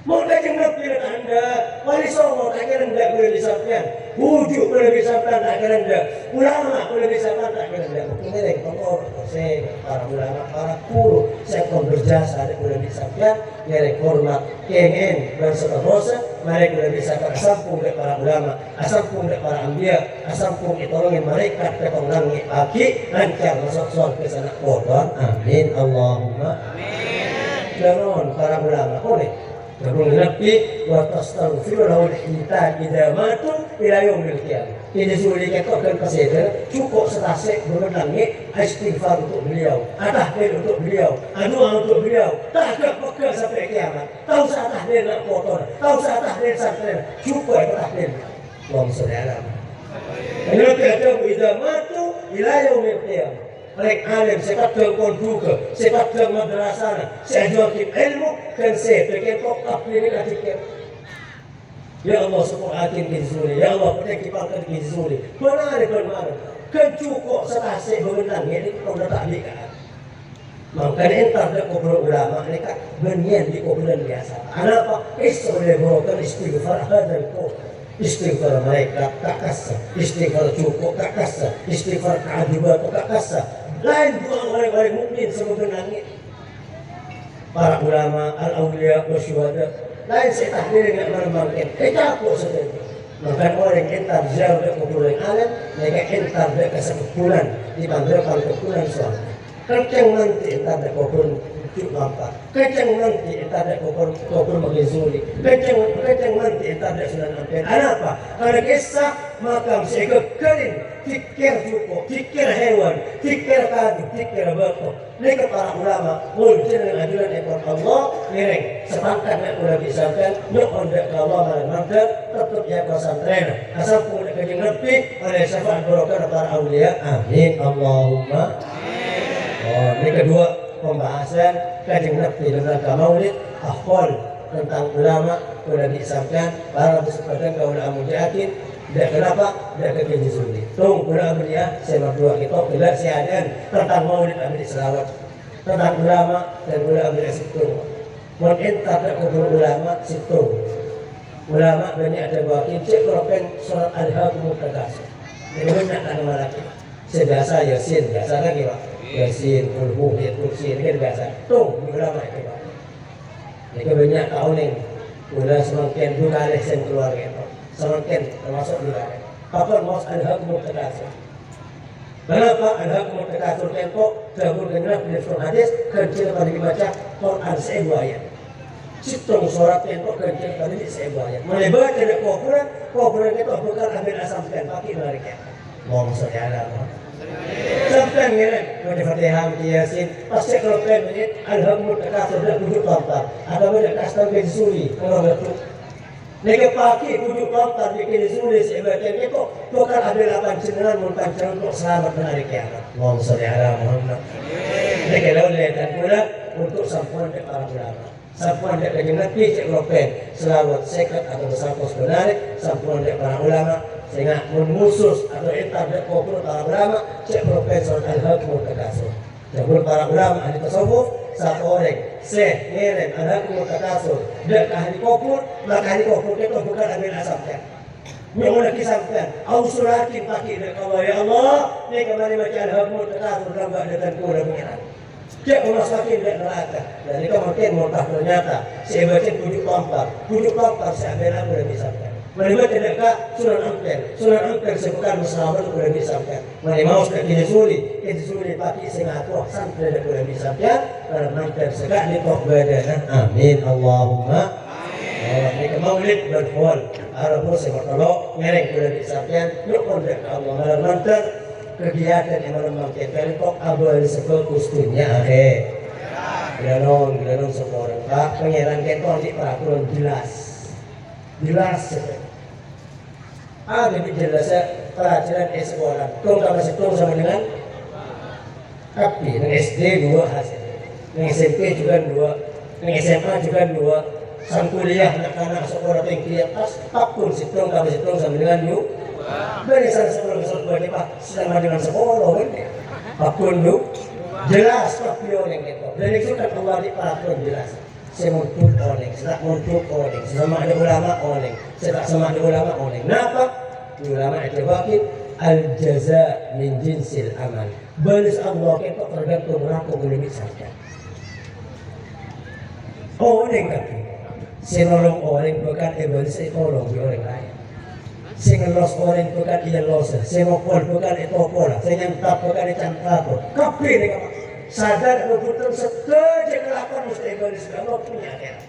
Mau yang lebih anda, wali songo tak kira tidak boleh disampaikan, wujud boleh disampaikan tak kira tidak, ulama boleh disampaikan tak kira tidak. Ini yang pokok saya para ulama, para guru saya pun berjasa ada boleh disampaikan, mereka hormat, kengen dan seterusnya. Mereka boleh disampaikan asampung dari para ulama, asampung dari para anbiya, asampung ditolongin mereka ketongangi pagi lancar masuk surga ke sana kodon. Amin Allahumma amin. Jangan para ulama boleh. Sebelum Nabi wa tastaghfiru lahu al-hitan idza matu ila yaumil qiyamah. Ini sudah dikatakan kesehatan cukup setasik mengenangi istighfar untuk beliau, tahmid untuk beliau, doa untuk beliau. Tak ada pegang sampai kiamat. Tahu saat tahmid nak kotor, tahu saat tahmid santren cukup itu tahmid. Allahumma shalli ala Muhammad. Nabi kata idza matu ila yaumil qiyamah. Mereka alim, saya kata juga, saya kata madrasah, saya jualkan ilmu dan saya pikir kok ini katikan. Ya Allah sepuluhatin kizuli, ya Allah penyakipalkan kizuli. Benar. Kan cukup setasik berenang ini kalau tak lihat. Maka entar dak kubur ulama ini kan benian di kuburan biasa. Kenapa? Boleh berokan istighfar hadal kau. Istighfar mereka tak kasar, istighfar cukup tak kasar, istighfar keadiban tak kasar. Lain bukan orang-orang mukmin sebenarnya. Para ulama, al-awliya, wasyuhada. Lain saya takdir dengan meremangkan. Capuk saja. Maka orang entar jauh dari kumpulan alam, mereka entar dari kesepulan dipanggilkan kumpulan suami. Kencang nanti entar dari kumpulan cukup lampak. Kencang nanti entar dari kumpulan magizuli. Kencang nanti entar dari Sunan Ampel. Kenapa? Karena kisah makam saya kekering. Tikir cukup, tikir hewan, tikir kadu, tikir batu. Mereka para ulama muncul dengan ajuran ekor Allah, miring. Sepakat nak ulah disangkan, nak ondak Allah malam maghrib, tetap ya pesantren. Asal pun kejeng lebih, oleh syafaat barokah para awliya. Amin Allahumma. Oh, ini kedua pembahasan kejeng lebih tentang maulid, akhwal tentang ulama ulah disangkan, para bersepadan kaulah mujahin. Dan kenapa? Dan kekenji sulit. Tung ulama dia saya berdua kita tidak siadan tentang maulid ambil selawat tentang ulama dan ulama dia situ. Mun entar tak kubur ulama situ. Ulama banyak ada wakil cek propen surat al-hakum takatsur. Ini banyak nama lagi. Sedasa yasin biasa lagi pak. Yasin, ulhu, kursi ini kan biasa. Tung ulama itu pak. Ini banyak tahun yang udah semakin dua kali sen keluarga itu. Semakin termasuk di dalam. Kapan mas al-hakum takatsur? Kenapa al-hakum takatsur tempo dahulu dengan berdasarkan hadis kerja pada dibaca Quran 1000 ayat. Situng surat tempo kerja pada 1000 ayat. Melebar dari kuburan itu bukan ambil asamkan pakai mereka. Mohon saja sampai ngirim pada Fatihah Yasin pasti kalau plan ini al-hakum takatsur dah tujuh tampak. Ada banyak custom pensuli kalau betul. Mereka pakai kudu kontar bikin disulis ibadah itu bukan ambil lapan cenderan muntahan untuk selamat dari hari kiamat. Mohon sholli ala Muhammad. Mereka lalu dan pula untuk sampuan dari para ulama. Sampuan dari kajian Nabi cek ropen selawat sekat atau bersangkut sebenarnya sampuan dari para ulama sehingga memusus atau entar dari kubur para ulama cek ropen surat al-hakum takatsur. Jabul para ulama ahli tasawuf satu orang ngirim al-hakum takatsur dan ahli kubur maka ahli kubur itu bukan ambil asamkan Yang nak kisahkan, ausulakin pakai dekat Allah ya Allah, ni kembali macam alhamdulillah teratur gambar dengan kurang pengiran. Cek Allah sakin dan neraka. Dan ini makin murtah ternyata. Saya baca pujuk lampar saya ambil aku dah kisahkan. Mereka tidak kak Sunan Ampel sebukan musnahul sudah disabkan. Mereka mau sudah kisuli pakai sengatur sampai sudah disabkan. Karena Ampel segak di kok badan. Amin Allahumma. Mereka maulid berfual. Arabul sebertolok ngereng sudah disabkan. Yukun dekat Allah. Mereka nanti kegiatan yang melembangkan kali kok abal sefokus dunia akhir. Gilanong semua orang. Pak pengeran ketong di peraturan jelas. Ada jelasnya pelajaran sekolah. Kau kalau sekolah sama dengan api, dengan SD 2 hasil, dengan SMP juga 2, dengan SMA juga 2, sang kuliah anak-anak sekolah tinggi atas, apapun situng kalau situng sama dengan you. Barisan sekolah Pak sama dengan sekolah kan? Apapun you, jelas papion yang itu. Dan itu kan Allah di peraturan jelas. Saya muntuk oleh, sama ada ulama oleh, sama ada ulama oleh. Kenapa? Ulama itu wakil al-jaza min jinsil amal. Balas Allah itu tergantung berapa boleh misalkan. Oleh kaki, saya nolong orang bukan balas saya tolong di orang lain. Saya ngelos orang bukan ia los, saya ngopol bukan itu pola, saya nyantap bukan cantak. Kapi ni kamu. Sadar betul setuju kelakuan mustahil Allah punya akhirat.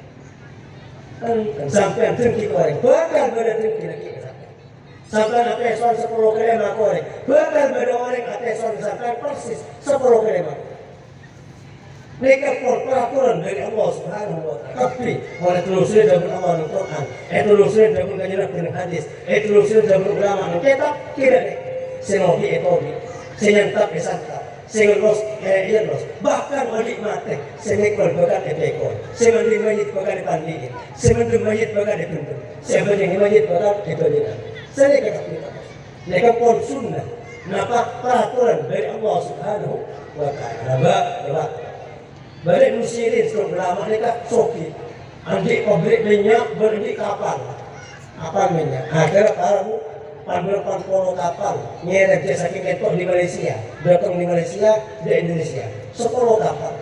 Sampai terkiki koreng, bakal pada terkiki lagi sampai sampai soal 10 kelima koreng, bakal pada orang ateson sampai persis 10 kelima. Mereka peraturan dari Allah Subhanahu Wa Taala. Tapi oleh telusur dari Allah Al-Quran, telusur dari kajian hadis, telusur dari ulama kita tidak nih. Senopi etobi, senyantap esantap. Sengelos, bahkan wali mati, sengekol bahkan epekol, semandung mayit bahkan dipandiin, semandung mayit bahkan dituntun, semandung mayit bahkan ditolak. Saya kata kita, mereka pun sunnah, napa peraturan dari Allah Subhanahu Wa Taala. Balik musirin setelah lama mereka soki, andik pabrik minyak berdik kapal, apa minyak? Akhirnya para panduan polo kapal nyerep jasa ketok di Malaysia, datang di Malaysia, di Indonesia 10 kapal.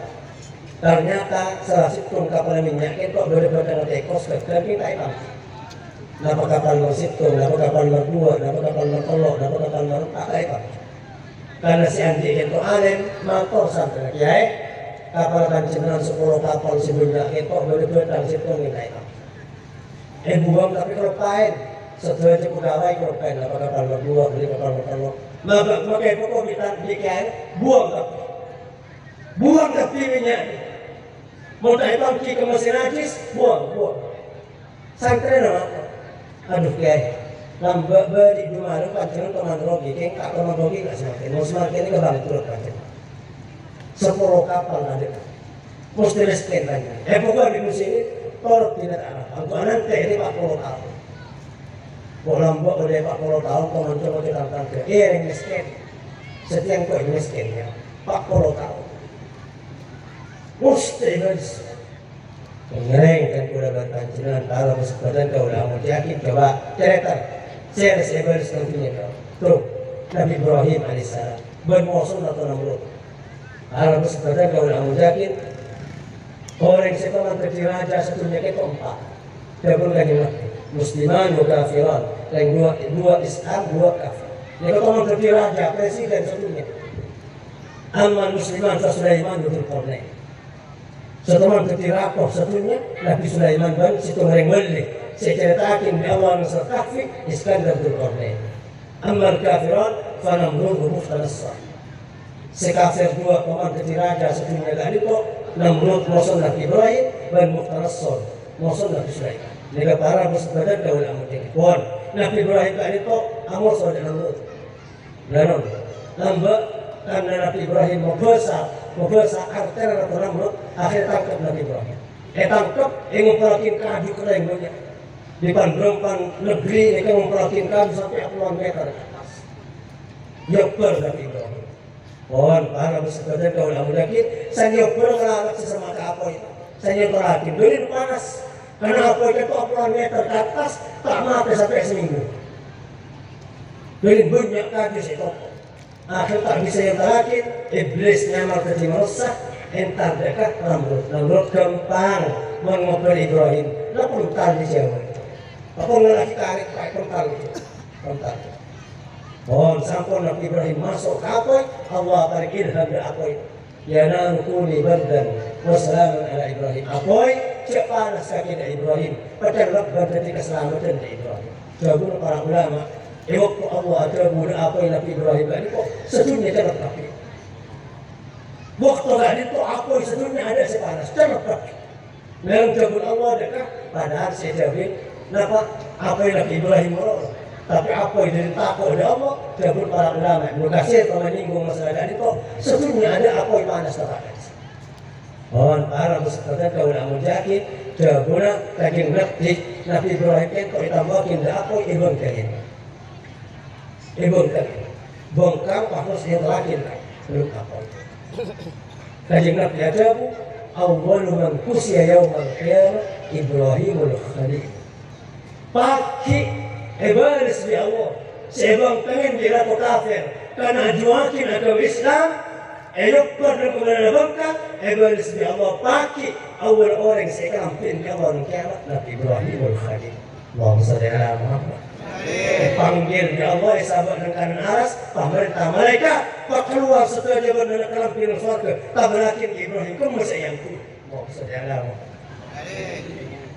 Ternyata salah satu kapal minyak ketok berbeda tekos dan kita itu. Napa kapal nomor 1, napa kapal nomor 2, napa kapal nomor 3, napa kapal nomor 4 itu. Karena si andi ketok alim motor sampai kiai kapal kancenan 10 kapal sebelumnya ketok berbeda situ kita itu. Buang tapi kalau pain setelah itu pegawai korban, apakah kapal berdua, beli kapal berdua. Maka pokok kita bikin buang tapi minyak. Mau tak tangki ke mesin najis, buang. Santri nama, aduh kayak lambat beri dua hari panjang teman rogi, kengkak teman rogi nggak semakin. Mau semakin ini kebangkrut panjang. 10 kapal ada, mesti miskin banyak. Pokok di musim ini tolong tidak ada. Untuk anak ini 40 tahun. Bolam buat oleh 40 tahun kau mencoba ditantang ke yang miskin setiap kau miskin ya 40 tahun mesti guys pengereng kan kuda berpancingan kalau bersepadan kau dah mau yakin coba cerita saya sebers nantinya kau tuh Nabi Ibrahim alaihissalam bermusuh atau Namrud kalau bersepadan kau dah mau yakin orang setelah terjadi raja satunya kita 4 dia pun lagi mati Musliman dua kafiran, yang dua Islam dua kafir. Ini kalau terjadi raja presiden satunya. Aman Musliman Sulaiman bin Qarnain. Setelah terjadi rakoh satunya Nabi Sulaiman bin situ orang Malik. Saya ceritakan di awal Nasr Kahfi Iskandar bin Qarnain. Amal kafiran fanamrud muftanassar. Sekafir dua paman terjadi raja satunya kali itu Namrud musuh Nabi Ibrahim dan Muftanassar musuh Nabi Sulaiman. Mereka para bersepadan kau nak mungkin. Pun Nabi Ibrahim kali itu amor saudara Namrud. Lalu lambat karena Nabi Ibrahim membesar artinya Nabi Namrud akhir tangkap Nabi Ibrahim. Tangkap ngumpulakin kaju kering banyak. Di pandang negeri mereka ngumpulakin sampai puluhan meter ke atas. Yokber Nabi Ibrahim. Pun para bersepadan kau nak mungkin. Saya yokber ngelarang sesama apa itu. Saya perhatiin dulu panas. Karena apa itu puluhan meter ke atas tak mati sampai seminggu. Beri banyak kaki itu. Akhir tak bisa yang terakhir, iblis nyamar ke manusia, entar dekat Namrud gampang mengobrol Ibrahim. Lah pental di Jawa. Apa ngelaki tarik pakai pental itu? Pental. Oh, sampun Nabi Ibrahim masuk ke apa? Allah tarik ilham ke apa itu? Ya nangkuni bardan wassalamun ala Ibrahim. Apa? Cek panas kaki Ibrahim. Padahal Rabban dari keselamatan Ibrahim. Jawabnya para ulama. Waktu Allah ada muda apa yang Nabi Ibrahim tadi kok sedunia jangan pakai. Waktu tadi itu apa yang sedunia ada sepanas jangan pakai. Dalam jawab Allah adakah? Padahal saya jawabin, kenapa apa yang Nabi Ibrahim mau? Tapi apa yang dari takut ada Allah? Jawab para ulama. Berkasih kalau menyinggung masalah tadi kok sedunia ada apa yang panas terpakai. Oh, para musafir kau nak menjadi jawabnya kaging Nabi Ibrahim itu ditambahin dah apa yang kain. Ibon bongkar harus yang lagi belum apa. Kajian Nabi Adam awwalu man kusiya yaumal qiyamah Ibrahimul Khalil. Pagi ibadah bi Allah. Sebab pengen dia kafir karena juakin agama Islam. Elokkan kepada bangka ibadah bi Allah pagi awal orang sekampin kawan kiamat Nabi Ibrahimul Khalil. Allahumma shalli ala Muhammad. Panggil ya Allah sahabat dengan aras pemerintah malaikat pak keluar setelah jabat dan kelampir surga tabarakin Ibrahim kamu sayangku mau saudara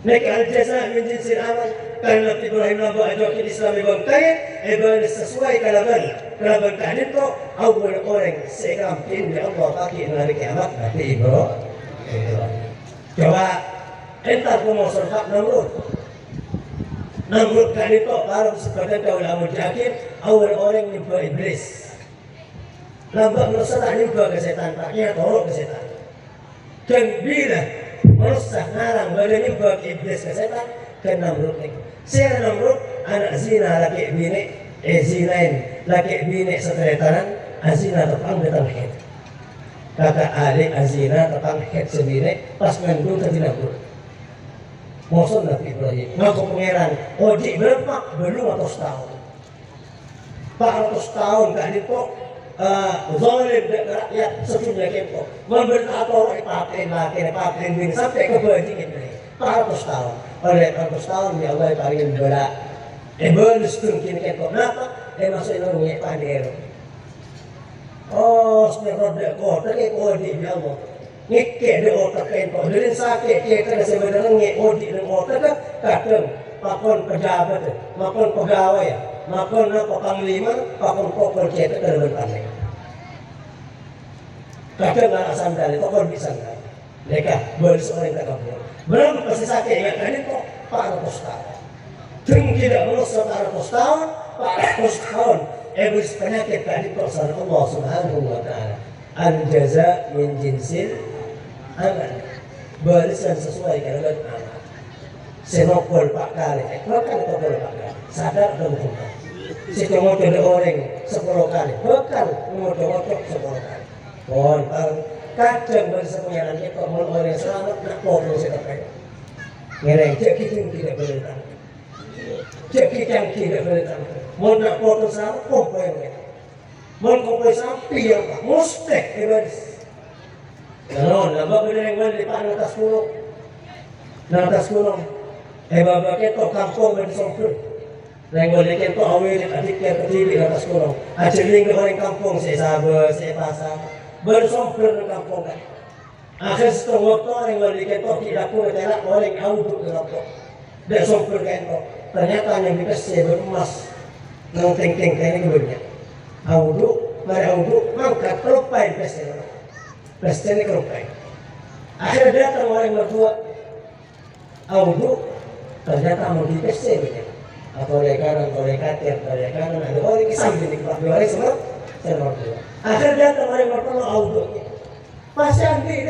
nek al-jaza min jinsil amal kan Nabi Ibrahim nabi ajakin Islam bangkai ibadah sesuai kalaban tadi itu awal orang sekampin ya Allah bagi hari kiamat Nabi Ibrahim coba entar mau surga Namrud kali itu baru seperti kau lamun jakir awal orang nyembah iblis. Nampak manusia tak nyembah ke setan, taknya tolong ke setan. Dan bila manusia ngarang pada nyembah ke iblis ke setan, ke Namrud ni. Saya Namrud anak zina laki bini, zinain laki bini seteletanan, azina tepang datang head. Kata alik azina tepang head sebini, pas ngandung tadi Namrud. Maksud Nabi Ibrahim, ngaku pangeran, ojek berapa? Belum 100 tahun. 400 tahun kan itu zalim dan rakyat sesungguhnya kempo. Memberitahu paten laki, paten bing sampai ke bajing ini. 400 tahun. Oleh 400 tahun ya Allah taringin berat. Bonus mungkin kempo. Kenapa? Masuk ini ngek paner. Oh, sebenarnya kota kempo di Allah. Ngeke de otak kento, dari sakit kita sebenarnya ngek dengan otak kadang pakon pejabat, makon pegawai, makon panglima, pakon pokok kita dalam pandai. Kadang nggak sandal, pakon bisa nggak? Mereka berseorang tak kabur. Berapa pasti sakit ingat tadi kok 400 tahun. Tunggu tidak lulus 400 tahun, 400 tahun. Iblis penyakit tadi kok sama Allah Subhanahu Wa Taala. Al-jaza min jinsil amal, barisan sesuai dengan amal. Senokol pak kali, bahkan tokol pak kali, sadar dan bukan. Si cemocok ada orang 10 kali, bahkan ngocok 10 kali. Pohon kadang barisan penyaran kita mau orang selamat nak foto saya terkait. Ngereng cek kita tidak boleh tahu, cek kita tidak boleh tahu. Mau nak foto selamat, foto yang lain. Mau foto sapi yang tak mustek ibadah. Kalau nampak benda yang mana di atas gunung, di atas gunung, bapak kita kampung bersongkur, yang boleh kita awal adik kita kecil di atas gunung, ajarin ke orang kampung saya sabar, saya pasang, bersongkur di kampung kan. Akhir setengah waktu orang boleh kita tidak pun telak orang awal ke kampung, dah songkur kita. Ternyata yang dikasih beremas, nang ting-ting kayaknya kebanyakan. Awal, mari awal, mangkat kelupain kasih. Pestanya kerupai. Akhirnya datang orang berdua. Audu ternyata mau di pesta begini. Atau oleh kanan, oleh kanan, ada orang kisah begini. Dua orang semua, saya berdua. Akhirnya datang orang berdua audu. Pas Santi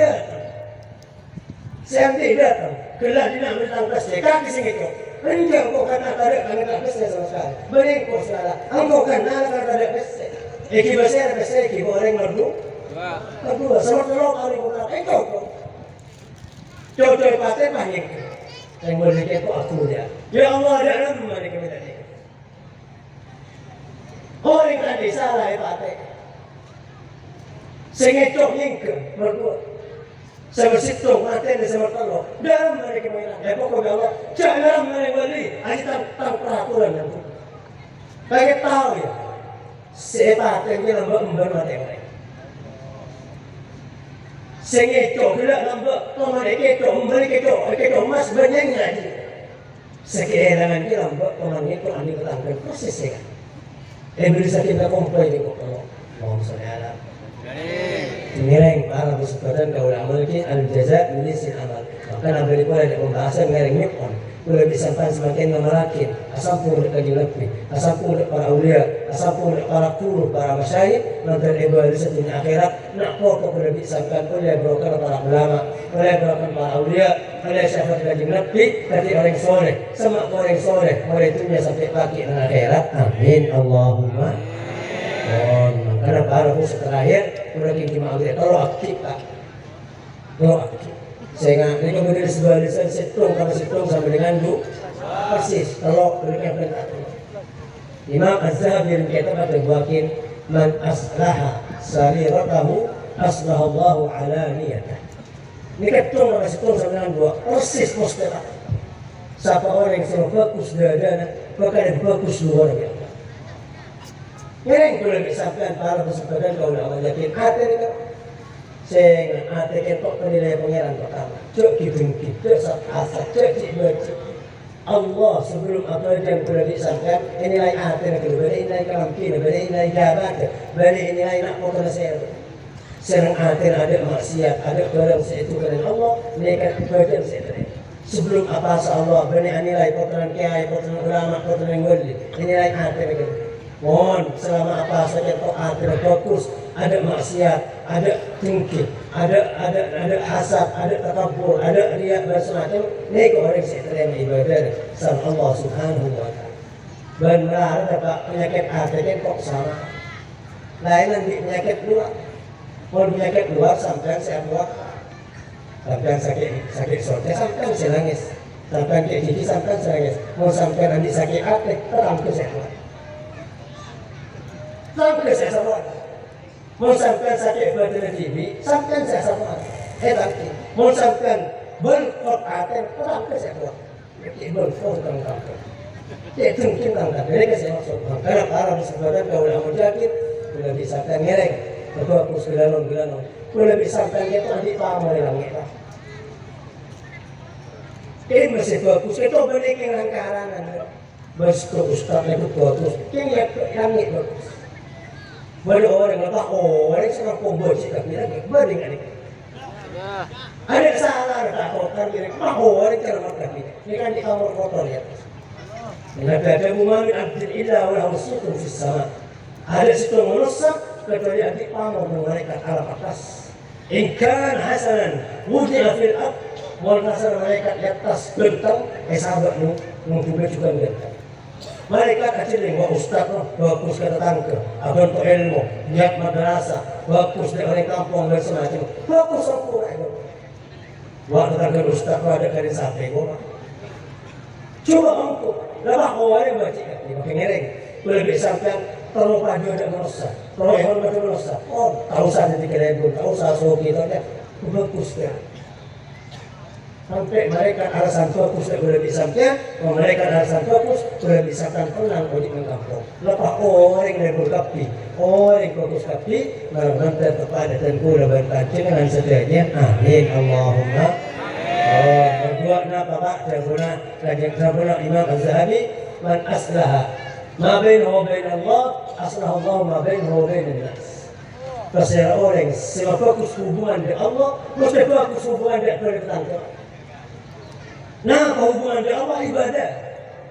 datang. Kelak dia nak menentang pesta. Kaki sini kau. Enggak kau kan tak ada pesta sama sekali. Bening kau salah. Engkau kan tak ada pesta. Eki besar pesta, eki orang berdua. Kedua, sama tolong kali kau kau. Coba paten banyak. Yang boleh itu aku dia. Ya Allah ada nama mereka tadi. Orang tadi salah ipate. Sing ecok nyingke berdua. Sama situng maten sama telo. Dalam mereka mainan. Pokoknya Allah jangan mereka beli. Aja tentang peraturan yang itu. Bagi tahu ya. Sepat yang kita membangun mati mereka. Sing ecok tidak nambah. Tolong ecok membeli ecok emas banyak lagi. Sekeelangan kita nambah. Tolong ecok andi ketangkan prosesnya. Beri sakit tak komplain ni kok kalau mohon saudara. Ngereng para bersepatan kau amal ki al jaza min amal. Maka nabi itu ada pembahasan ngereng nyepon. Kalau disampaikan semakin memerakin, asam pun kaji lebih, asam pun para aulia, asam pun para guru, para masyayikh, nanti ibadah satunya akhirat. Nak pokok kalau disampaikan oleh broker para ulama, oleh broker para aulia, oleh syafaat kaji lebih dari orang soleh, sama orang soleh, orang itu sampai pagi dan akhirat. Amin Allahumma. Karena para usaha terakhir, mereka cuma aulia. Kalau aktif tak, kalau aktif. Sehingga ini kemudian sebuah lisan situng kalau situng sama dengan du persis kalau mereka berkata Imam Az-Zahabi berkata pada buakin man aslaha sariratahu aslahallahu ala niyatah. Ini ketung kalau situng sama dengan dua persis mustelah. Siapa orang yang selalu fokus dadana bahkan fokus luar biasa. Yang boleh disampaikan para pesepeda kau nak yakin hati itu. Sehingga hati ketok penilai pengeran pertama. Cuk dibengkit, cuk asal, cuk dibaca. Allah sebelum apa yang boleh disampaikan, nilai hati nak kedua, nilai kalamkin, nilai jabat, nilai nak potong ser. Serang hati ada maksiat, ada barang seitu kerana Allah, mereka baca seitu. Sebelum apa Allah, nilai potongan kiai, potongan ulama, potongan wali, nilai hati nak. Mohon selama apa saja taat dan fokus, ada maksiat, ada tingkir, ada hasad, ada takabur, ada riak dan semacam. Ini orang yang ibadah sama Allah Subhanahu wa taala. Benar dapat penyakit hati kok sama. Lain nanti penyakit luar. Kalau penyakit luar sampai saya buat, sampai sakit sorte, sampai saya nangis, sampai kayak gigi, sampai saya nangis. Mau sampai nanti sakit hati, terang ke saya buat. Sampai saya sama. Mau sampai sakit badan TV, sampai saya sama. Tapi mau sampai berkotaten, sampai saya buat. Jadi berkotaten sampai. Jadi mungkin sampai. Jadi saya maksud. Karena para bersepeda kau nak menjakit, boleh disampaikan ngereng. Berfokus gelalon. Boleh disampaikan itu nanti paham oleh langit. Ini masih bagus. Itu balik yang rangkarangan. Masih ustaz itu bagus. Yang langit bagus. Ada orang lepas orang sangat pembaca tapi lagi banding adik. Ada salah tak kotor diri. Orang cara makan ini kan di kamar kotor ya. Nabi Muhammad abdul ilah wa hawsitun fis sama. Ada situ manusia kecuali adik pamor mereka alam atas. In kan hasanan wudi'a fil ard wal hasan mereka di atas bentang sahabatmu mungkin juga bentang. Mereka kecil yang ustaz bagus kata tangke, abang tu ilmu, niat madrasah, bagus dari orang kampung dan semacam, bagus sempurna itu. Waktu tangke ustaz ada kali sampai gua. Coba angkut, lepas orang baca ni, makin ngereng. Boleh disampaikan terlalu padu ada merasa, terlalu hewan ada merasa. Oh, tahu saja di kelebun, tahu saja soki tu ada, bagus dia. Sampai mereka alasan fokus tak boleh disampaikan, mereka alasan fokus boleh disampaikan tenang untuk mengkampung. Lepas orang yang berkapi, orang yang fokus kapi, mengantar kepada tengku dan berkancing dengan setiapnya. Amin Allahumma. Berdua nak bapak jabuna, kajian jabuna Imam Az-Zahabi, man aslaha ma bainahu wa bain Allah, aslaha Allah ma bainahu wa bain nas. Pasal orang yang fokus hubungan dengan Allah, mesti fokus hubungan dengan tetangga. Nah, hubungan dengan Allah ibadah.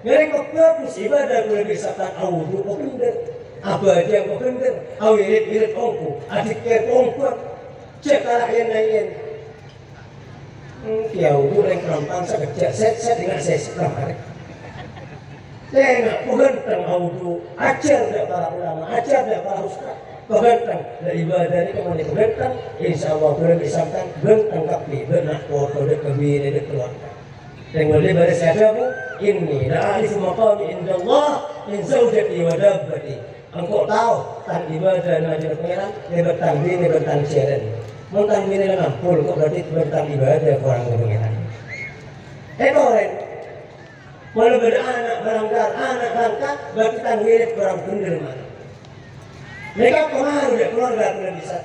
Mereka fokus ibadah boleh disatakan awudu okender. Apa dia okender? Awirit ongku, adik ongku. Cek kalah yang lain. Dia awudu yang kerampang sekejap set dengan saya sekarang. Saya nak pengganteng awudu. Ajar dari para ulama, ajar dari para ustaz. Pengganteng dari ibadah ini kemudian pengganteng. InsyaAllah boleh disampaikan bentang kapi, benak foto, dek kebiri, dek keluarga. Dan boleh pada siapa pun ini la a'rifu maqami inda Allah min zawjati wa dabbati Engkau tahu tan ibadah ngajar pengiran lebat tangbin lebat tangjeren. Mun tangbin ngampul kok berarti bertang ibadah orang pengiran. Koren. Kalau beranak berangkat anak angkat berarti tangbin orang bener mana. Mereka pengaruh ya keluarga tidak bisa.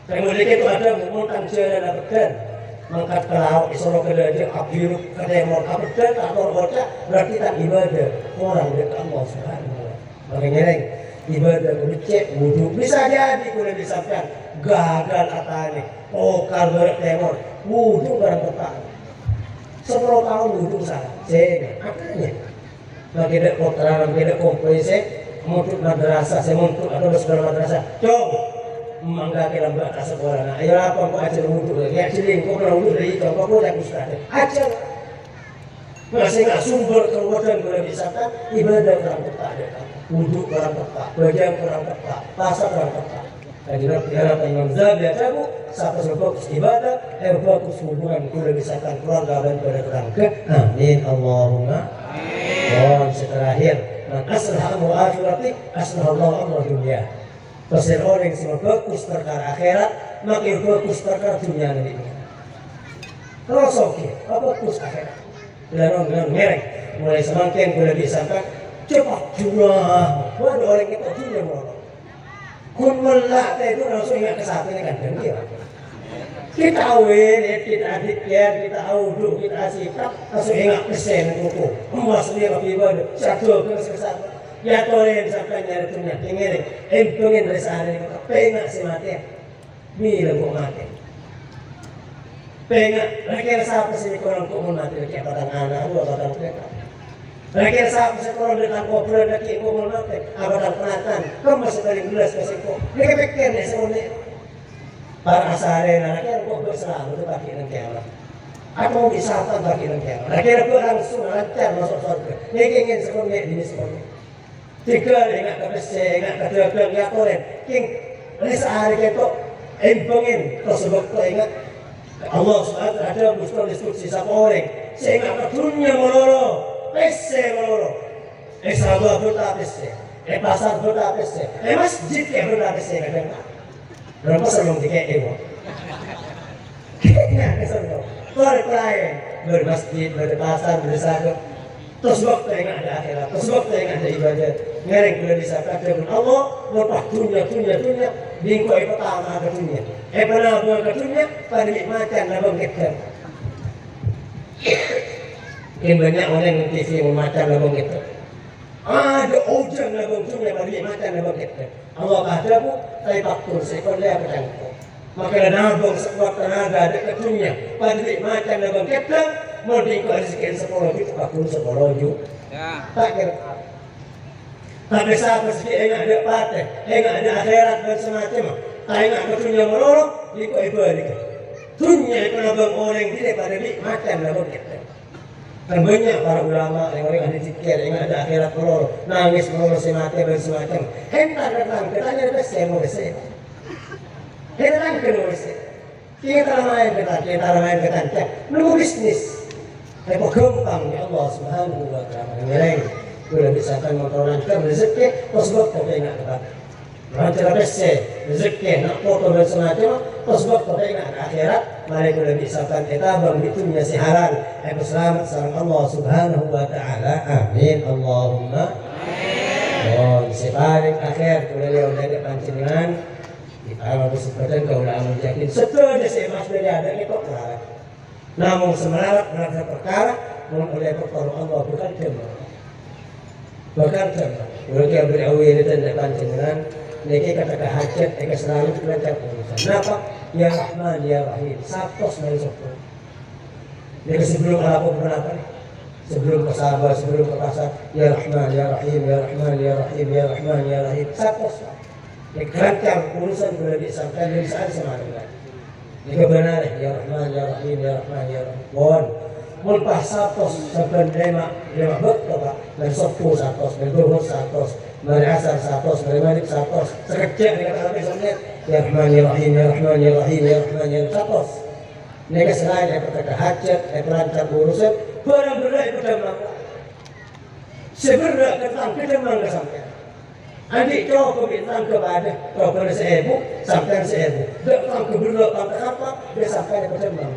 Kemudian itu ada mun tangjeren abedan. Mangkat ke laut isoro ke daje abiru ke temor abedan atau bocah berarti tan ibadah orang dekat Allah Subhanahu wa taala. Mengenai ibadah becek wudhu bisa jadi boleh disampaikan gagal atane pokal berat temor wudhu barang petang 10 tahun wudhu salah saya akhirnya lagi ada kotoran lagi ada kompresi muntut madrasah saya muntut atau sekolah madrasah coba mangga ke lambat sekolah nah ayo apa kok ajar wudhu lagi ya ciling kok pernah wudhu dari itu kok udah ustaz ajar masih nggak sumber kemudian boleh disampaikan ibadah barang petang wudhu kurang tepat, bagian kurang tepat, pasar kurang tepat. Jadi diharapkan Imam Zahabi ajabu, satu fokus ibadah, fokus hubungan kuda misalkan keluarga dan pada kerangka. Amin Allahumma. Dan terakhir, man aslah amru akhirati, aslah Allah amru dunia. Pasal orang yang semua fokus perkara akhirat, makin fokus perkara dunia ini. Terus oke, fokus akhirat. Dengan merek, mulai semakin kuda disampaikan. Cepat jumlah, waduh orang kita jumlah malah. Kun melak itu langsung ingat ke satu ini kan dia. Kita awin, kita adiknya, kita audu, kita sikap, langsung ingat pesen kuku. Emas dia lebih baru, satu ke satu. Ya tolen sampai nyari tunya, tinggal, pengen dari sana ini kata, pengen si mati, bilang kok mati. Pengen, lagi siapa sih korang kok mau mati, lagi batang anak, dua batang kereta. Lagi sahabat sekolah dengan kobrol lagi ibu menonton abadan penatan kamu sekali gelas kasih kok mereka pikirnya semuanya para asare anaknya kok berselalu itu bagi nanti Allah atau wisata bagi nanti Allah lagi aku langsung lancar masuk surga ini ingin semuanya ini semuanya tiga ingat ke besi ingat ke dagang ya koren king ini sehari itu empengin tersebut kau ingat Allah SWT ada busur instruksi sama orang sehingga ke dunia meloro pese meloro, sahabat berta pese, pasar berta pese, masjid kayak berta pese kadang. Berapa sebelum tiga ewo? Kayaknya kesana. Korek lain bermasjid, berpasar, bersahabat. Terus waktu yang ada akhirat, terus waktu yang ada ibadah. Ngereng boleh disangka dengan Allah, berpah dunia, bingko pertama ke dunia. Pernah ke dunia, pada nikmatan labang kita. Mungkin banyak orang yang TV memacam labang kita. Ada ujang labang dunia bagi macam labang kita. Allah kata bu, saya faktur sekon dia bercangkuk. Maka nabung sekuat tenaga ada ke dunia. Bagi macam labang kita, mau diikuti sekian 10 juta, faktur 10 juta. Tak kira. Tapi saat meski enggak ada partai, enggak ada akhirat dan semacam. Tak enggak ke dunia melorong, diikuti balik. Dunia itu labang orang tidak pada macam labang kita. Dan banyak para ulama yang orang ada zikir, yang ada akhirat meloro, nangis meloro semati dan semacam. Hentar datang, katanya besi mau besi. Hentar kena besi. Kita main kita, nunggu bisnis. Tapi gampang ya Allah Subhanahu wa taala. Ngereng, boleh bisa kan motor lancar rezeki, terus buat tapi enggak dapat. Lancar besi, rezeki, nak foto dan semacam, terus buat tapi enggak ada akhirat. Mari kita bisahkan kita berbitunya si halal. Selamat sarang Allah Subhanahu wa taala. Amin Allahumma. Oh, si paling akhir kula lihat dari panjenengan kita harus sepadan kaulah menjakin setuju si mas dari ada itu perkara. Namun semangat merasa perkara oleh perkara Allah bukan cuma. Bukan cuma. Mereka berawi dan panjenengan niki kata hajat eka selalu belajar urusan. Kenapa? Ya Rahman, Ya Rahim. Sapos dari sopor. Jadi sebelum apa berapa nih? Sebelum ke sahabat, sebelum ke pasar. Ya Rahman, Ya Rahim, Ya Rahman, Ya Rahim, Ya Rahman, Ya Rahim. Sapos. Ini kerancar urusan boleh disampaikan dari saat semalam. Ini kebenaran. Ya Rahman, Ya Rahim, Ya Rahman, Ya Rahim. Mohon. Mulpah sapos sampai lima betul pak. Dan sopor sapos, dan duhur sapos. Mari asar sapos, mari maghrib sapos. Sekejap dengan sampai sampai. Ya Rahman, Ya Rahim, Ya Rahman, Ya Rahim, Ya Rahman, Ya Rahim. Sapos. Mereka selain daripada hajat, pelancar urusan, barang berat itu dah melakukan. Seberat ketang kita mangga sampai. Adik coba bintang kepada coba seebu sampai seebu. Datang ke bulu sampai apa? Dia sampai ke jembang.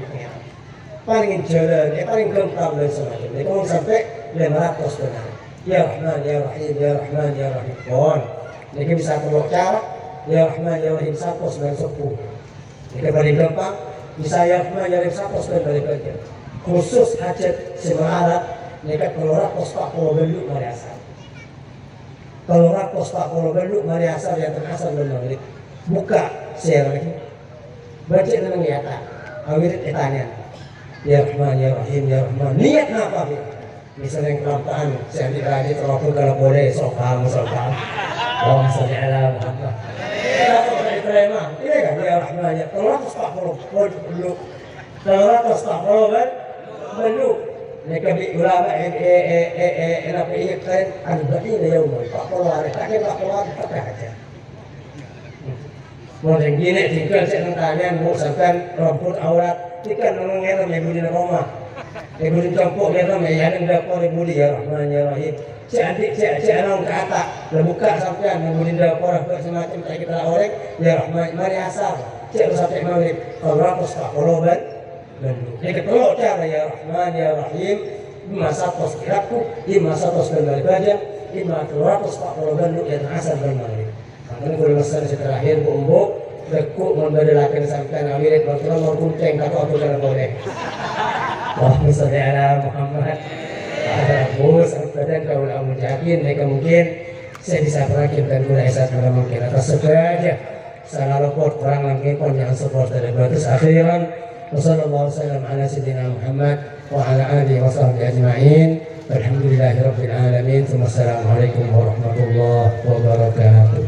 Paling jalan, paling gampang dan semacam. Dia mau sampai 500 benar. Ya Rahman, Ya Rahim, Ya Rahman, Ya Rahim. Mohon. Dia bisa keluar cara. Ya Rahman, Ya Rahim 110. Dia paling gampang. Bisa Ya Rahman, Ya Rahim 110. Khusus hajat semarat. Dia keluar postak kalau belu mari asal. Kalau rapos tak kalau belu mari asal yang terasal dan maghrib. Buka share lagi. Baca dengan niatan. Awirit etanya. Ya Rahman, Ya Rahim, Ya Rahman. Niat apa dia? Misalnya yang kelampaan, saya dikali terlalu kalau boleh, sokam. Allahumma sholli ala Muhammad. Ini kan Ya Rahman, Ya kalau rapos tak kalau belu. Kalau rapos tak kalau belu. Mereka ulama NPI kan arba'ina yawman. Tak keluar, tak keluar aja. Mau yang gini tinggal saya tanya mau sampai rambut aurat, tinggal mengeram yang budi rumah. Yang budi campur ngeram yang ada dapur yang budi ya Rahman ya Rahim. Cik anak ke atas, buka sampai yang budi dapur semacam kayak kita orang ya Rahman mari asal. Cik sampai maghrib. Kalau ratus tak koloban. Jadi kalau cara ya Rahman ya Rahim, imma 100 kiraku, imma 100 kembali baca, imma 200 tak kalau banduk yang asal dan maghrib. Makanya kalau masalah terakhir bumbuk, dekuk membedelakan sampai nawirit, waktu mau kunceng kata aku jangan boleh. Allahumma sholli ala Muhammad. Bos, dan kalau kamu yakin, mereka mungkin saya bisa berakibkan mulai saat mereka mungkin atas sebaja. Salah lapor orang lagi pun yang support dari batas akhiran. Wassalamualaikum warahmatullahi wabarakatuh. Sayyidina Muhammad wa ala alihi wa sahbihi ajma'in. Alhamdulillahi rabbil alamin. Assalamualaikum warahmatullahi wabarakatuh.